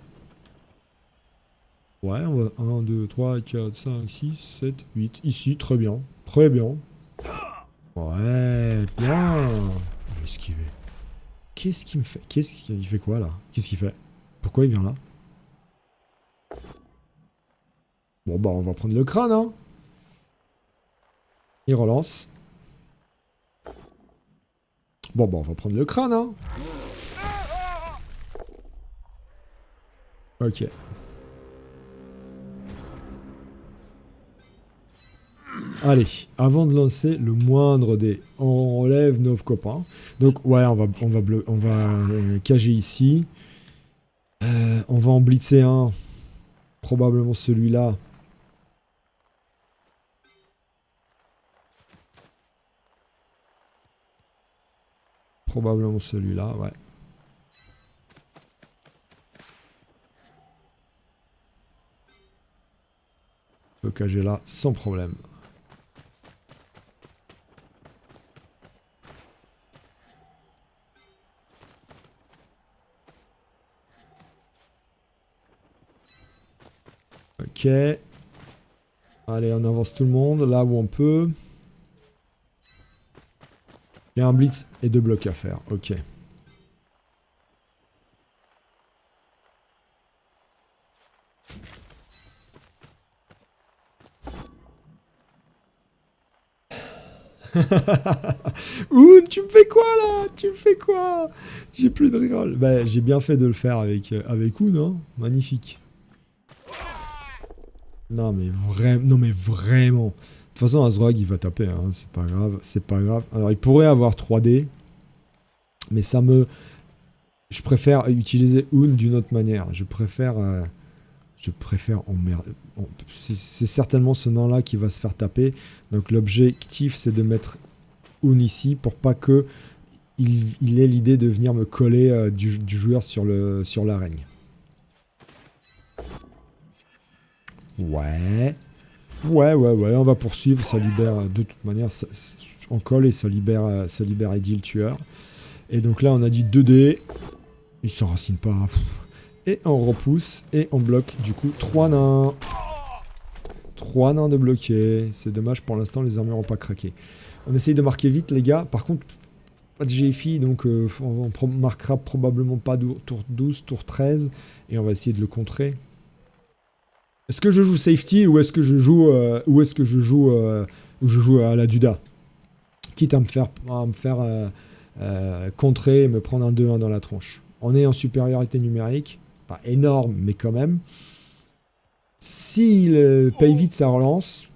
Ouais, on va 1, 2, 3, 4, 5, 6, 7, 8. Ici, très bien. Très bien. Ouais, bien. Je vais esquiver. Qu'est-ce qu'il me fait? Il fait quoi là? Qu'est-ce qu'il fait? Pourquoi il vient là? Bon bah on va prendre le crâne, hein. Il relance. Bon bah on va prendre le crâne, hein. Ok. Allez, avant de lancer le moindre dé, on relève nos copains. Donc ouais, on va cager ici. On va en blitzer un. Probablement celui-là. Probablement celui-là, ouais. On peut cager là sans problème. Ok. Allez, on avance tout le monde là où on peut. Il y a un blitz et 2 blocs à faire. Ok. Ouh, tu me fais quoi là? Tu me fais quoi? J'ai plus de reroll. Bah, j'ai bien fait de le faire avec Oun, hein. Magnifique. Non mais vraiment. De toute façon, Azroag il va taper, hein. C'est pas grave, c'est pas grave. Alors il pourrait avoir 3D. Mais ça me... Je préfère utiliser Hoon d'une autre manière. Je préfère emmerder. C'est certainement ce nom-là qui va se faire taper. Donc l'objectif, c'est de mettre Hoon ici pour pas que il ait l'idée de venir me coller du joueur sur l'arène. Ouais, on va poursuivre. Ça libère de toute manière. On colle et ça libère Eddie le tueur. Et donc là, on a dit 2D. Il s'enracine pas. Et on repousse et on bloque du coup 3 nains. 3 nains de bloquer. C'est dommage, pour l'instant les armures n'ont pas craqué. On essaye de marquer vite les gars. Par contre, pas de GFI, donc on marquera probablement pas tour 12, tour 13. Et on va essayer de le contrer. Est-ce que je joue safety ou est-ce que je joue à la Duda? Quitte à me faire contrer et me prendre un 2-1 dans la tronche. On est en supériorité numérique, pas énorme, mais quand même. S'il paye vite sa relance,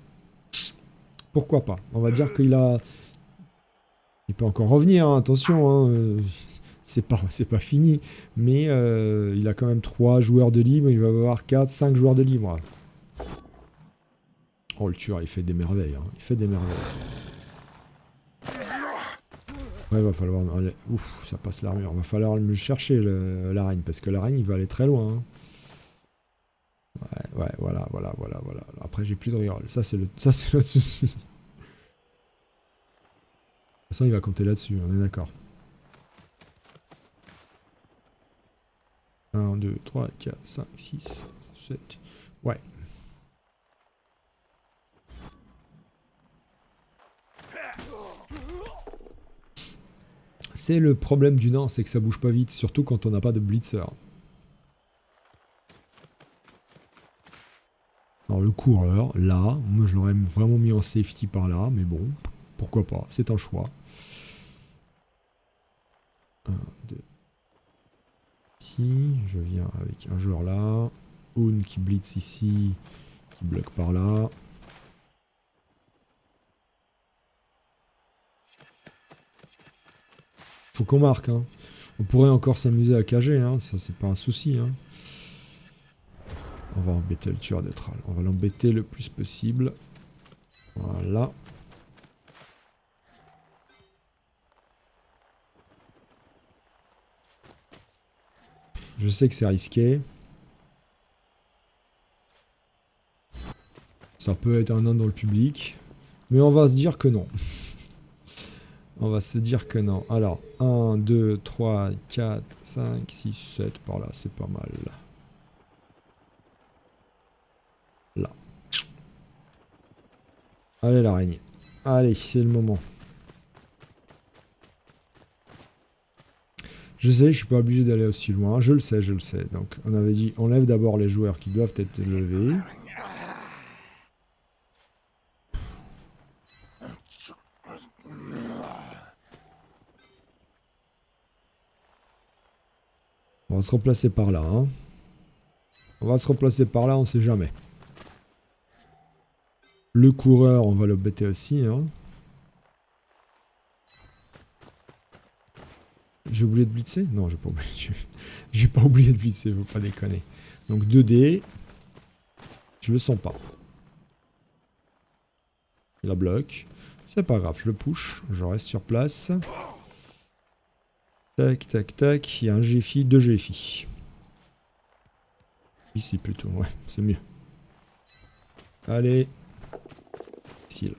pourquoi pas? On va dire qu'il a... Il peut encore revenir, hein, attention, hein, c'est pas fini. Mais il a quand même 3 joueurs de libre, il va avoir 4, 5 joueurs de libre. Oh, le tueur, il fait des merveilles, hein, il fait des merveilles. Ouais, va falloir... Ouf, ça passe l'armure. Va falloir me chercher l'arène, parce que l'arène, il va aller très loin. Hein. Ouais, voilà. Après, j'ai plus de reroll. Ça, c'est notre souci. De toute façon, il va compter là-dessus, on est d'accord. 1, 2, 3, 4, 5, 6, 7... Ouais. C'est le problème du nain, c'est que ça bouge pas vite, surtout quand on n'a pas de blitzer. Alors le coureur, là, moi je l'aurais vraiment mis en safety par là, mais bon, pourquoi pas, c'est un choix. 1, 2. Ici, je viens avec un joueur là. Hoon qui blitz ici, qui bloque par là. Faut qu'on marque, hein. On pourrait encore s'amuser à cager, hein. Ça c'est pas un souci, hein. On va embêter le tueur de Thrall. On va l'embêter le plus possible. Voilà. Je sais que c'est risqué. Ça peut être un nain dans le public. Mais on va se dire que non. On va se dire que non. Alors, 1, 2, 3, 4, 5, 6, 7. Par là, c'est pas mal. Là. Allez, l'araignée. Allez, c'est le moment. Je sais, je suis pas obligé d'aller aussi loin. Je le sais. Donc, on avait dit, on lève d'abord les joueurs qui doivent être levés. On va se replacer par là. Hein. On va se replacer par là, on sait jamais. Le coureur, on va le bêter aussi. Hein. J'ai oublié de blitzer? Non, j'ai pas oublié. J'ai pas oublié de blitzer, faut pas déconner. Donc 2D. Je le sens pas. Il la bloque. C'est pas grave, je le push. Je reste sur place. Tac, tac, tac. Il y a un GFI, 2 GFI. Ici plutôt, ouais, c'est mieux. Allez. Ici.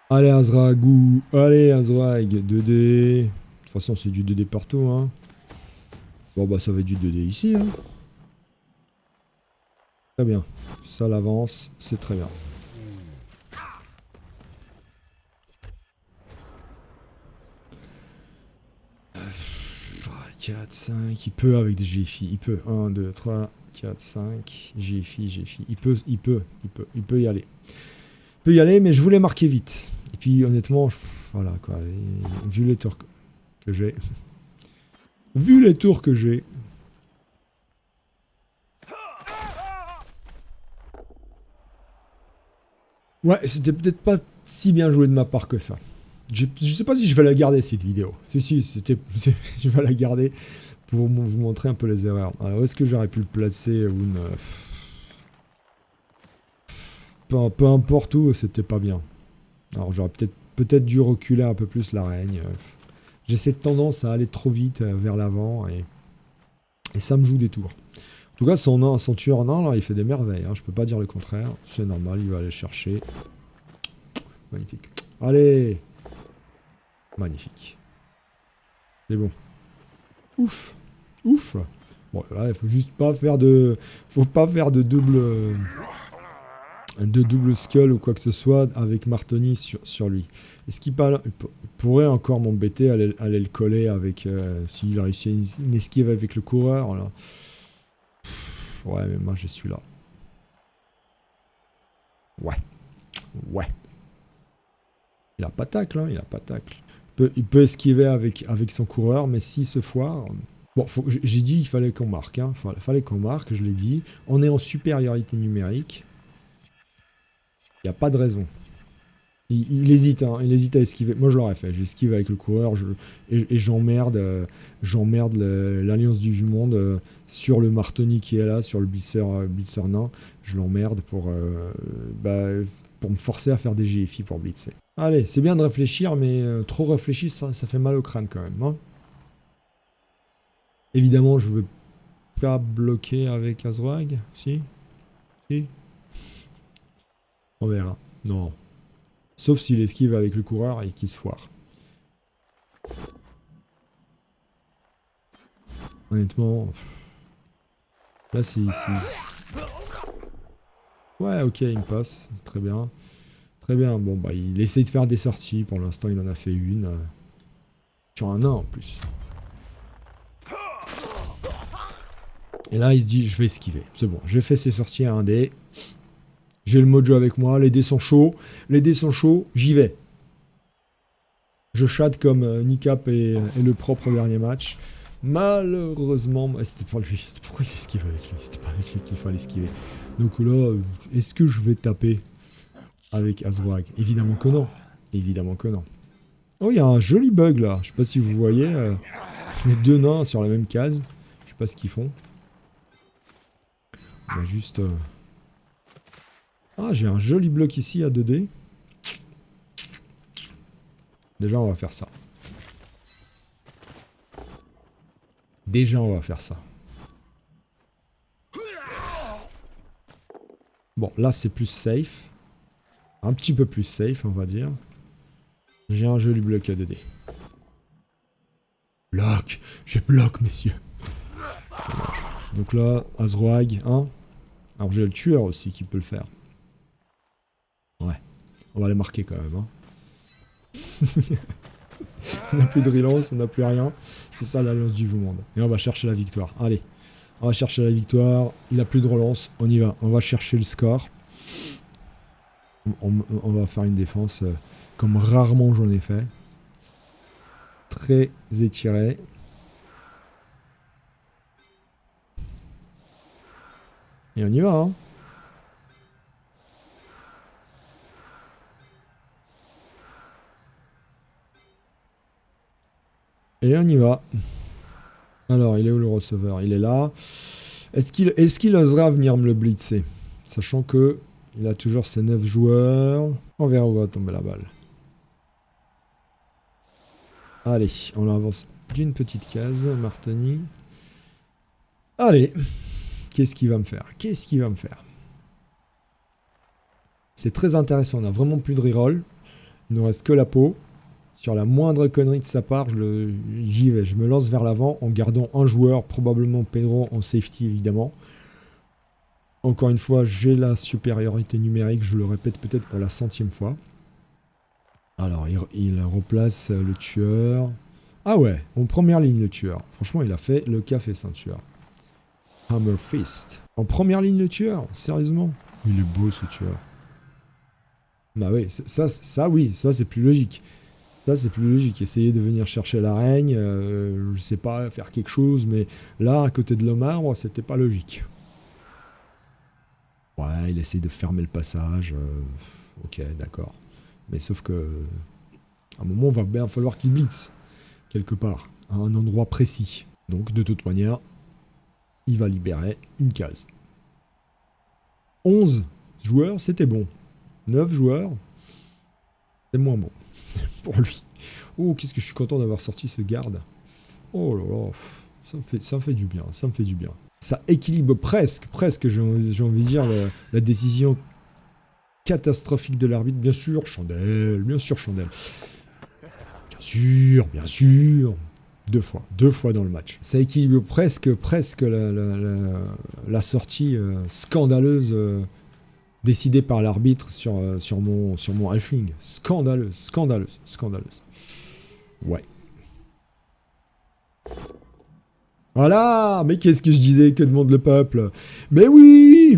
Allez, Azragou. Allez, Azrag. 2D. De toute façon, c'est du 2D partout, hein. Bon, bah, ça va être du 2D ici, hein. Très bien. Ça l'avance, c'est très bien. 4, 5, il peut avec des GFI, il peut. 1, 2, 3, 4, 5, GFI. Il peut y aller. Il peut y aller, mais je voulais marquer vite. Et puis honnêtement, voilà quoi. Vu les tours que j'ai. Ouais, c'était peut-être pas si bien joué de ma part que ça. Je sais pas si je vais la garder cette vidéo. Si, je vais la garder pour vous montrer un peu les erreurs. Alors, où est-ce que j'aurais pu le placer peu importe où, c'était pas bien. Alors, j'aurais peut-être dû reculer un peu plus l'araigne. J'ai cette tendance à aller trop vite vers l'avant et ça me joue des tours. En tout cas, son tueur nain, là, il fait des merveilles. Hein, je peux pas dire le contraire. C'est normal, il va aller chercher. Magnifique. Allez! Magnifique. C'est bon. Ouf. Ouf. Bon, là, il faut juste pas faire de... Faut pas faire de double skull ou quoi que ce soit avec Martoni sur lui. Est-ce qu'il pourrait encore m'embêter à aller le coller avec... s'il a réussi une esquive avec le coureur, là. Ouais, mais moi, j'ai celui-là. Ouais. Ouais. Il a pas tacle, hein, il a pas tacle. Il peut esquiver avec son coureur, mais s'il se foire... Bon, j'ai dit il fallait qu'on marque, hein. Fallait qu'on marque, je l'ai dit. On est en supériorité numérique. Il n'y a pas de raison. Il hésite, hein, il hésite à esquiver. Moi, je l'aurais fait. J'esquive avec le coureur et j'emmerde l'Alliance du Monde sur le Martoni qui est là, sur le blitzer nain. Je l'emmerde pour me forcer à faire des GFI pour blitzer. Allez, c'est bien de réfléchir, mais trop réfléchir, ça fait mal au crâne quand même. Hein. Évidemment, je veux pas bloquer avec Azrag. Si. On verra. Non. Sauf s'il esquive avec le coureur et qu'il se foire. Honnêtement... Là, si... Ouais, ok, il me passe. C'est très bien. Très bien. Bon, bah, il essaye de faire des sorties. Pour l'instant, il en a fait une. Sur un nain, en plus. Et là, il se dit, je vais esquiver. C'est bon, j'ai fait ses sorties à 1 dé. J'ai le mojo avec moi, les dés sont chauds. J'y vais. Je chatte comme Nikap et le propre dernier match. Malheureusement, c'était pour lui. C'était pourquoi il esquive avec lui. C'était pas avec lui qu'il fallait esquiver. Donc là, est-ce que je vais taper avec Azrag? Évidemment que non. Évidemment que non. Oh, il y a un joli bug là. Je sais pas si vous voyez. Les deux nains sur la même case. Je sais pas ce qu'ils font. On va juste... Ah, j'ai un joli bloc ici à 2D. Déjà, on va faire ça. Bon, là, c'est plus safe. Un petit peu plus safe, on va dire. J'ai un joli bloc à 2D. Bloc! J'ai bloc, messieurs! Donc là, Azrag, hein. Alors j'ai le tueur aussi qui peut le faire. Ouais. On va les marquer quand même, hein. On n'a plus de relance, on n'a plus rien. C'est ça l'alliance du monde. Et on va chercher la victoire. Allez. On va chercher la victoire. Il n'a plus de relance. On y va. On va chercher le score. On va faire une défense comme rarement j'en ai fait. Très étiré. Et on y va, hein. Et on y va. Alors, il est où le receveur? Il est là. Est-ce qu'il osera venir me le blitzer? Sachant que il a toujours ses 9 joueurs. On verra où va tomber la balle. Allez, on avance d'une petite case, Martoni. Allez. Qu'est-ce qu'il va me faire? C'est très intéressant. On n'a vraiment plus de reroll. Il ne nous reste que la peau. Sur la moindre connerie de sa part, j'y vais. Je me lance vers l'avant en gardant un joueur, probablement Pedro en safety évidemment. Encore une fois, j'ai la supériorité numérique, je le répète peut-être pour la 100e fois. Alors, il replace le tueur. Ah ouais, en première ligne le tueur. Franchement, il a fait le café, c'est un tueur. Hammer Fist. En première ligne le tueur, sérieusement. Il est beau ce tueur. Bah oui, ça oui, ça c'est plus logique. Ça, c'est plus logique. Essayer de venir chercher l'araigne, je sais pas, faire quelque chose, mais là, à côté de l'homme arbre, c'était pas logique. Ouais, il essaye de fermer le passage. Ok, d'accord. Mais sauf que À un moment, il va bien falloir qu'il blitz, quelque part, à un endroit précis. Donc, de toute manière, il va libérer une case. 11 joueurs, c'était bon. 9 joueurs, c'est moins bon pour lui. Oh, qu'est-ce que je suis content d'avoir sorti ce garde. Oh là là, ça me fait du bien, ça me fait du bien. Ça équilibre presque, j'ai envie de dire, la décision catastrophique de l'arbitre. Bien sûr, Chandelle, bien sûr, Chandelle. Bien sûr. Deux fois dans le match. Ça équilibre presque la sortie scandaleuse décidée par l'arbitre sur mon halfling. Scandaleuse. Ouais. Voilà, mais qu'est-ce que je disais, que demande le peuple? Mais oui,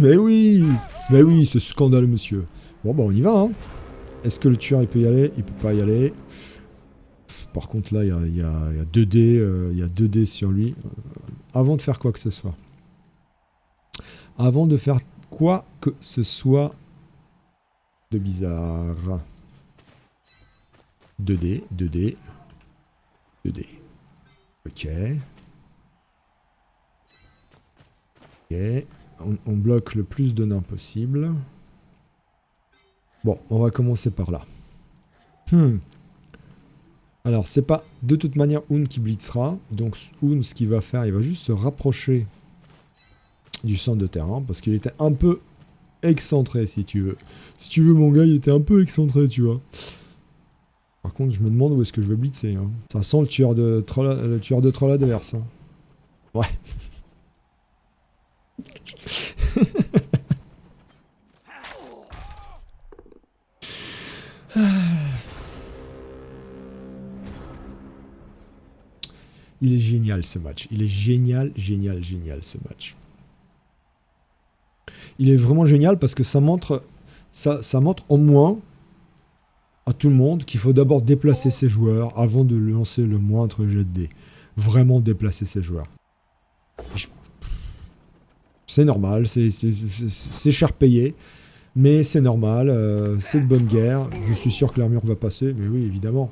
c'est scandaleux, monsieur. Bon, bah on y va, hein. Est-ce que le tueur, il peut y aller? Il peut pas y aller. Par contre, là, il y a 2 dés, il y a 2 dés sur lui. Avant de faire quoi que ce soit. Avant de faire quoi que ce soit de bizarre. 2 dés, 2 dés. 2 dés. Ok. Ok. On bloque le plus de nains possible. Bon, on va commencer par là. Alors, c'est pas de toute manière Un qui blitzera. Donc, Un, ce qu'il va faire, il va juste se rapprocher du centre de terrain. Parce qu'il était un peu excentré, si tu veux. Si tu veux, mon gars, il était un peu excentré, tu vois. Par contre, je me demande où est-ce que je vais blitzer. Hein. Ça sent le tueur de troll adverse. Hein. Ouais. Il est génial ce match. Il est génial ce match. Il est vraiment génial parce que ça montre au moins à tout le monde qu'il faut d'abord déplacer ses joueurs avant de lancer le moindre jet de dés. Vraiment déplacer ses joueurs. C'est normal, c'est cher payé, mais c'est normal, c'est de bonne guerre. Je suis sûr que l'armure va passer, mais oui, évidemment.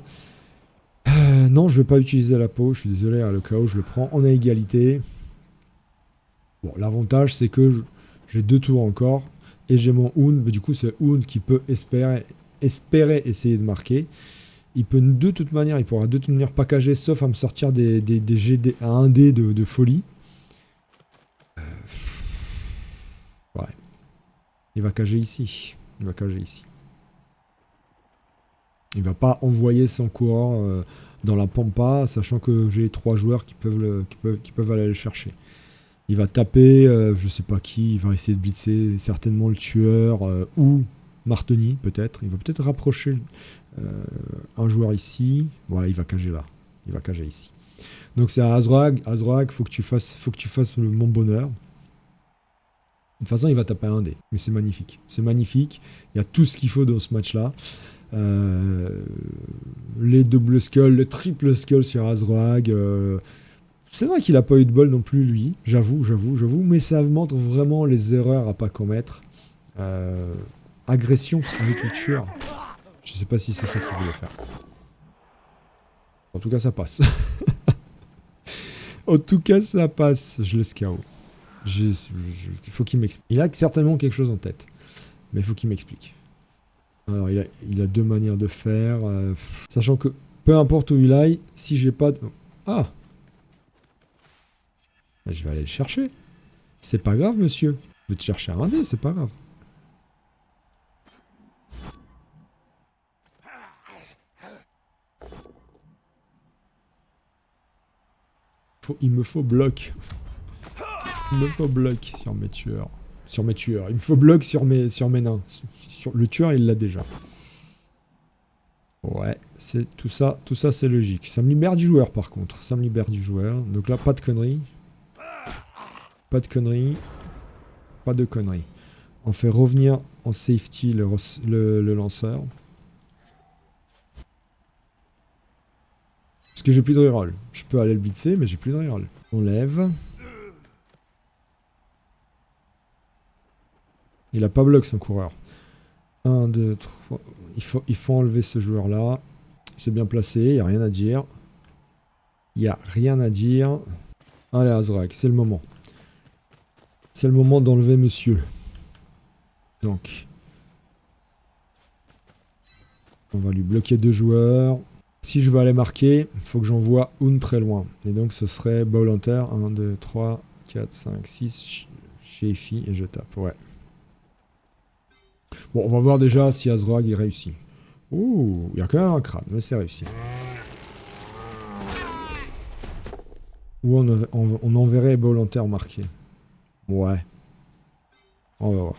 Non, je vais pas utiliser la peau, je suis désolé, hein, le chaos, je le prends. On a égalité. Bon, l'avantage, c'est que j'ai 2 tours encore, et j'ai mon Un, mais du coup, c'est Un qui peut espérer essayer de marquer. Il peut de toute manière, il pourra de toute manière packager, sauf à me sortir des GD à 1 dé de folie. Ouais. Il va cager ici. Il va pas envoyer son coureur dans la pampa, sachant que j'ai 3 joueurs qui peuvent aller le chercher. Il va taper, je sais pas qui, il va essayer de blitzer certainement le tueur ou Marteni peut-être. Il va peut-être rapprocher un joueur ici. Ouais, il va cager là. Il va cager ici. Donc c'est à Azrag. Azrag, faut que tu fasses mon bonheur. De toute façon, il va taper un dé. Mais c'est magnifique. C'est magnifique. Il y a tout ce qu'il faut dans ce match-là. Les double skulls, le triple skull sur Azrag. C'est vrai qu'il a pas eu de bol non plus, lui. J'avoue. Mais ça montre vraiment les erreurs à pas commettre. Agression avec le tueur. Je sais pas si c'est ça qu'il voulait faire. En tout cas, ça passe. En tout cas, ça passe. Je laisse KO. Il faut qu'il m'explique. Il a certainement quelque chose en tête. Mais il faut qu'il m'explique. Alors, il a 2 manières de faire. Sachant que, peu importe où il aille, si j'ai pas de... Ah! Je vais aller le chercher. C'est pas grave, monsieur. Je vais te chercher un dé, c'est pas grave. Il me faut bloc. Il me faut bloc sur mes tueurs. Il me faut bloc sur mes nains. Le tueur, il l'a déjà. Ouais, c'est tout ça c'est logique. Ça me libère du joueur par contre. Donc là, pas de conneries. Pas de conneries. On fait revenir en safety le lanceur. Parce que j'ai plus de reroll. Je peux aller le blitzer, mais j'ai plus de reroll. On lève. Il a pas bloc son coureur. 1, 2, 3. Il faut enlever ce joueur-là. C'est bien placé, il n'y a rien à dire. Il n'y a rien à dire. Allez, Azrak, c'est le moment. C'est le moment d'enlever monsieur. Donc, on va lui bloquer 2 joueurs. Si je veux aller marquer, il faut que j'envoie une très loin. Et donc, ce serait Ball Hunter. 1, 2, 3, 4, 5, 6. Chez Effie et je tape, ouais. Bon, on va voir déjà si Azrak il réussit. Ouh, il y a quand même un crâne, mais c'est réussi. Ou on enverrait Ball Hunter marqué. Ouais. On va voir.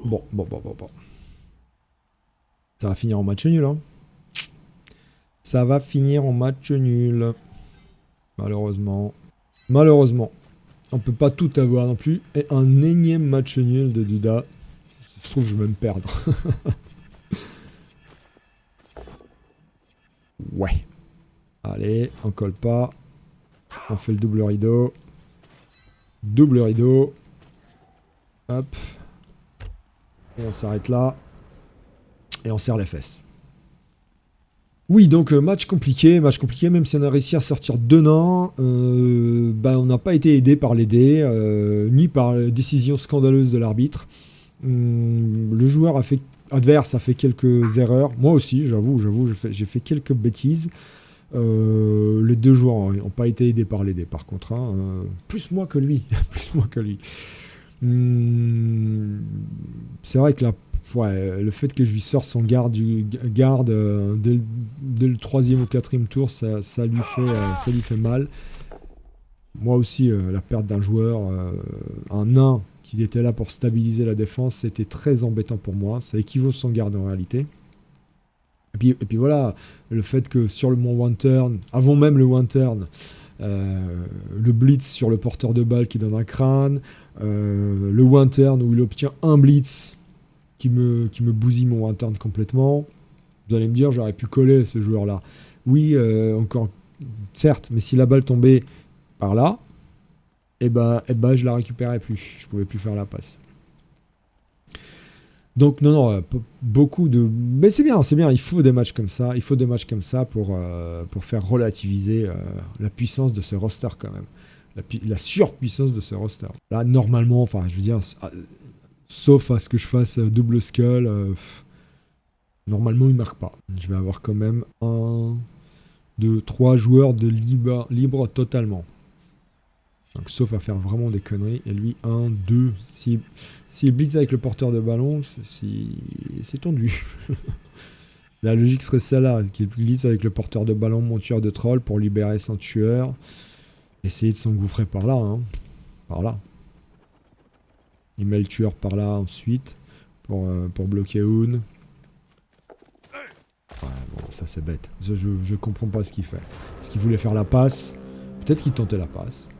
Bon. Ça va finir en match nul, hein. Ça va finir en match nul. Malheureusement. Malheureusement. On peut pas tout avoir non plus. Et un énième match nul de Duda. Je trouve que je vais me perdre. Ouais. Allez, on colle pas. On fait le double rideau. Double rideau. Hop. Et on s'arrête là. Et on serre les fesses. Oui, donc match compliqué, même si on a réussi à sortir 2 nains, on n'a pas été aidé par les dés, ni par la décision scandaleuse de l'arbitre. Le joueur adverse a fait quelques erreurs, moi aussi, j'avoue, j'ai fait quelques bêtises. Les 2 joueurs n'ont pas été aidés par les dés, par contre, hein, plus moi que lui, c'est vrai que le fait que je lui sorte son garde dès le 3e ou 4e tour, ça lui fait mal. Moi aussi, la perte d'un joueur, un nain qui était là pour stabiliser la défense, c'était très embêtant pour moi. Ça équivaut son garde en réalité. Et puis voilà, le fait que sur le mon one turn, avant même le one turn, le blitz sur le porteur de balle qui donne un crâne, le one turn où il obtient un blitz qui me bousille mon interne complètement. Vous allez me dire, j'aurais pu coller ce joueur-là. Oui, encore, certes, mais si la balle tombait par là, je la récupérais plus. Je pouvais plus faire la passe. Donc non, beaucoup de... Mais c'est bien, il faut des matchs comme ça. Il faut des matchs comme ça pour faire relativiser la puissance de ce roster quand même. La surpuissance de ce roster. Là, normalement, enfin, je veux dire... Sauf à ce que je fasse double skull. Normalement, il ne marque pas. Je vais avoir quand même 1, 2, 3 joueurs de libre totalement. Donc, sauf à faire vraiment des conneries. Et lui, 1, 2. S'il blitz avec le porteur de ballon, c'est tendu. La logique serait celle-là. Qu'il blitz avec le porteur de ballon, mon tueur de troll, pour libérer son tueur. Essayer de s'engouffrer par là. Hein. Par là. Il met le tueur par là ensuite pour bloquer Un. Ouais, bon, ça c'est bête. Je comprends pas ce qu'il fait. Est-ce qu'il voulait faire la passe? Peut-être qu'il tentait la passe.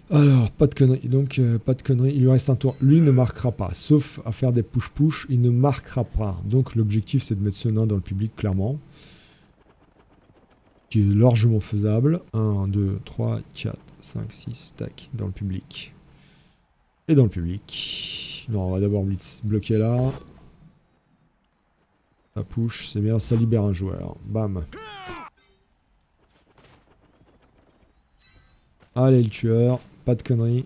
Alors, pas de conneries. Donc, pas de conneries. Il lui reste un tour. Lui ne marquera pas. Sauf à faire des push-push, il ne marquera pas. Donc, l'objectif, c'est de mettre ce nain dans le public, clairement. Qui est largement faisable. 1, 2, 3, 4, 5, 6, tac, dans le public. Et dans le public. Non, on va d'abord blitz bloquer là. Ça push, c'est bien, ça libère un joueur. Bam. Allez, le tueur. Pas de conneries.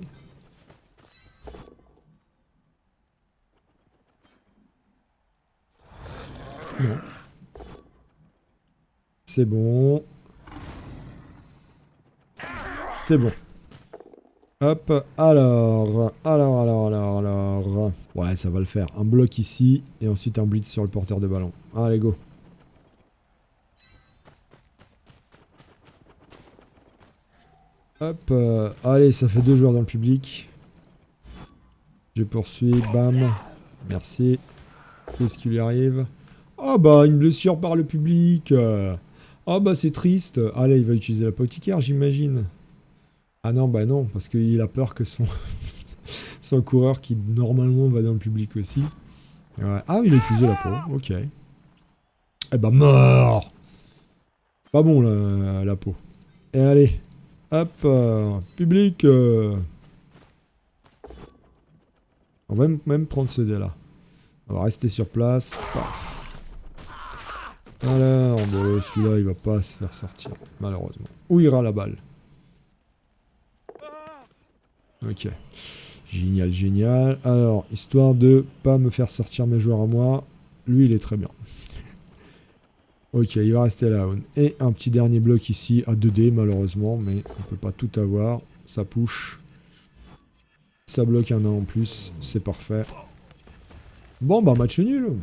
Non. C'est bon. C'est bon. Hop, alors. Ouais, ça va le faire. Un bloc ici, et ensuite un blitz sur le porteur de ballon. Allez, go. Hop, allez, ça fait 2 joueurs dans le public. Je poursuis, bam. Merci. Qu'est-ce qui lui arrive? Ah bah, une blessure par le public. Ah bah, c'est triste. Allez, il va utiliser l'apothicaire, j'imagine. Ah non, bah non, parce qu'il a peur que son coureur qui normalement va dans le public aussi. Ouais. Ah, il a utilisé la peau, ok. Eh bah, mort! Pas bon la peau. Et allez, hop, public. On va même prendre ce dé là. On va rester sur place. Paf. Alors, bon, celui-là, il va pas se faire sortir, malheureusement. Où ira la balle? Ok. Génial, génial. Alors, histoire de pas me faire sortir mes joueurs à moi, lui, il est très bien. Ok, il va rester là. Et un petit dernier bloc ici, à 2D, malheureusement, mais on peut pas tout avoir. Ça push. Ça bloque un an en plus, c'est parfait. Bon, bah, match nul.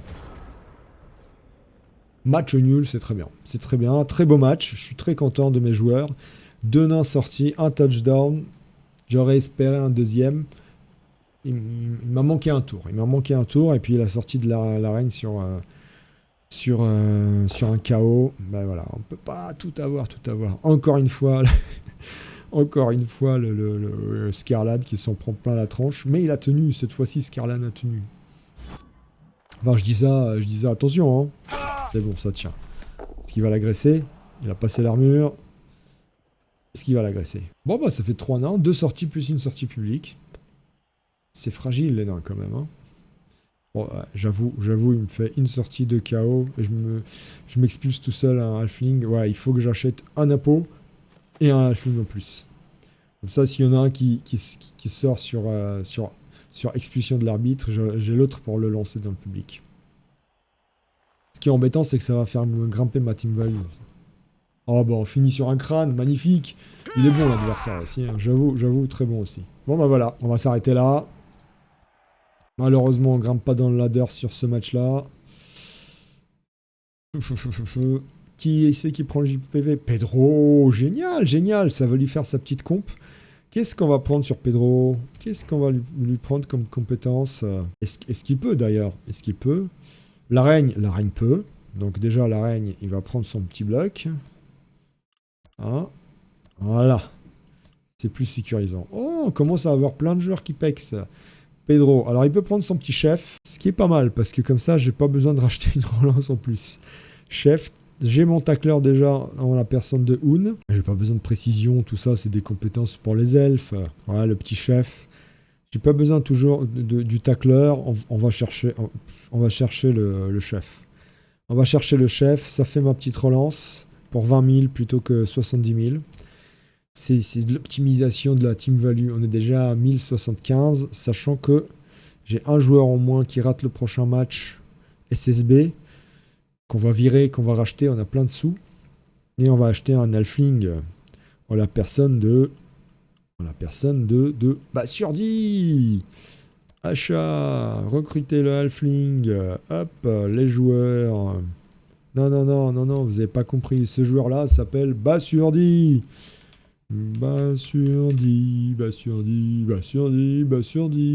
Match nul, c'est très bien. C'est très bien. Très beau match. Je suis très content de mes joueurs. 2 nains sortis, un touchdown. J'aurais espéré un deuxième. Il m'a manqué un tour. Il m'a manqué un tour. Et puis la sortie de l'arène sur un KO. Ben voilà, on peut pas tout avoir, tout avoir. Encore une fois, encore une fois, le Scarlan qui s'en prend plein la tronche. Mais il a tenu. Cette fois-ci, Scarlan a tenu. Enfin, je dis ça, attention, hein. C'est bon, ça tient. Est-ce qu'il va l'agresser? Il a passé l'armure. Est-ce qu'il va l'agresser? Bon, bah, ça fait 3 nains, 2 sorties plus une sortie publique. C'est fragile, les nains, quand même, hein. Bon, ouais, j'avoue, il me fait une sortie de KO et je m'expulse tout seul à un halfling. Ouais, il faut que j'achète un Apo et un halfling en plus. Comme ça, s'il y en a un qui sort sur expulsion de l'arbitre, j'ai l'autre pour le lancer dans le public. Ce qui est embêtant, c'est que ça va faire grimper ma team value. Oh bah on finit sur un crâne, magnifique. Il est bon l'adversaire aussi, hein. J'avoue, très bon aussi. Bon bah voilà, on va s'arrêter là. Malheureusement, on grimpe pas dans le ladder sur ce match-là. Qui c'est qui prend le JPV? Pedro, génial, génial, ça va lui faire sa petite comp. Qu'est-ce qu'on va prendre sur Pedro? Qu'est-ce qu'on va lui prendre comme compétence? Est-ce qu'il peut d'ailleurs? Est-ce qu'il peut? L'araigne peut. Donc déjà, l'araigne, il va prendre son petit bloc. Hein, voilà. C'est plus sécurisant. Oh, on commence à avoir plein de joueurs qui pex. Pedro. Alors, il peut prendre son petit chef. Ce qui est pas mal, parce que comme ça, j'ai pas besoin de racheter une relance en plus. Chef. J'ai mon tacleur déjà en la personne de Hoon. J'ai pas besoin de précision, tout ça, c'est des compétences pour les elfes. Voilà, le petit chef. J'ai pas besoin toujours du tacleur. On va chercher le chef. On va chercher le chef. Ça fait ma petite relance pour 20 000 plutôt que 70 000. C'est de l'optimisation de la team value. On est déjà à 1075, sachant que j'ai un joueur en moins qui rate le prochain match SSB, qu'on va virer, qu'on va racheter. On a plein de sous. Et on va acheter un halfling en la personne de Basurdi. Achat, recruter le halfling. Hop, les joueurs. Non, vous avez pas compris. Ce joueur-là s'appelle Basurdi. Basurdi.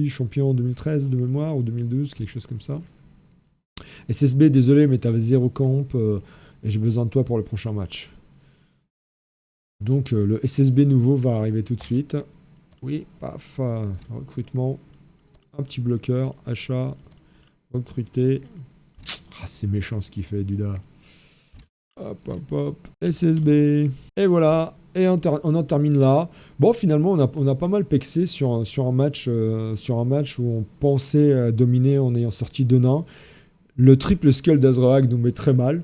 Champion en 2013 de mémoire ou 2012, quelque chose comme ça. SSB, désolé, mais t'avais 0 camp et j'ai besoin de toi pour le prochain match. Donc le SSB nouveau va arriver tout de suite. Oui, paf, recrutement. Un petit bloqueur, achat, recruter. Ah, c'est méchant ce qu'il fait, Duda. Hop. SSB. Et voilà. Et on en termine là. Bon, finalement, on a pas mal pexé sur un match où on pensait dominer en ayant sorti 2 nains. Le triple skull d'Azroag nous met très mal.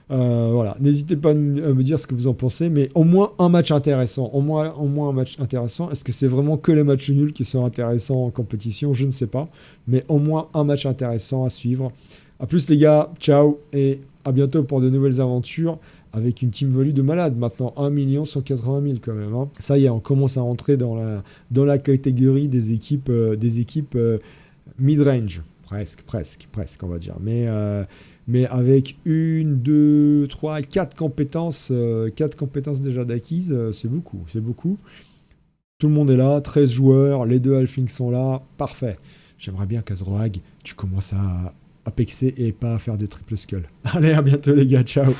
Voilà. N'hésitez pas à me dire ce que vous en pensez, mais au moins un match intéressant. Au moins un match intéressant. Est-ce que c'est vraiment que les matchs nuls qui sont intéressants en compétition? Je ne sais pas. Mais au moins un match intéressant à suivre. A plus les gars, ciao et à bientôt pour de nouvelles aventures avec une team value de malade. Maintenant 1 180 000 quand même, hein. Ça y est, on commence à rentrer dans la catégorie des équipes mid-range. Presque, on va dire. Mais avec 1, 2, 3, 4 compétences déjà d'acquises, c'est beaucoup. Tout le monde est là, 13 joueurs, les 2 halflings sont là, parfait. J'aimerais bien qu'Azroag, tu commences à pexer et pas à faire des triple skulls. Allez, à bientôt les gars, ciao.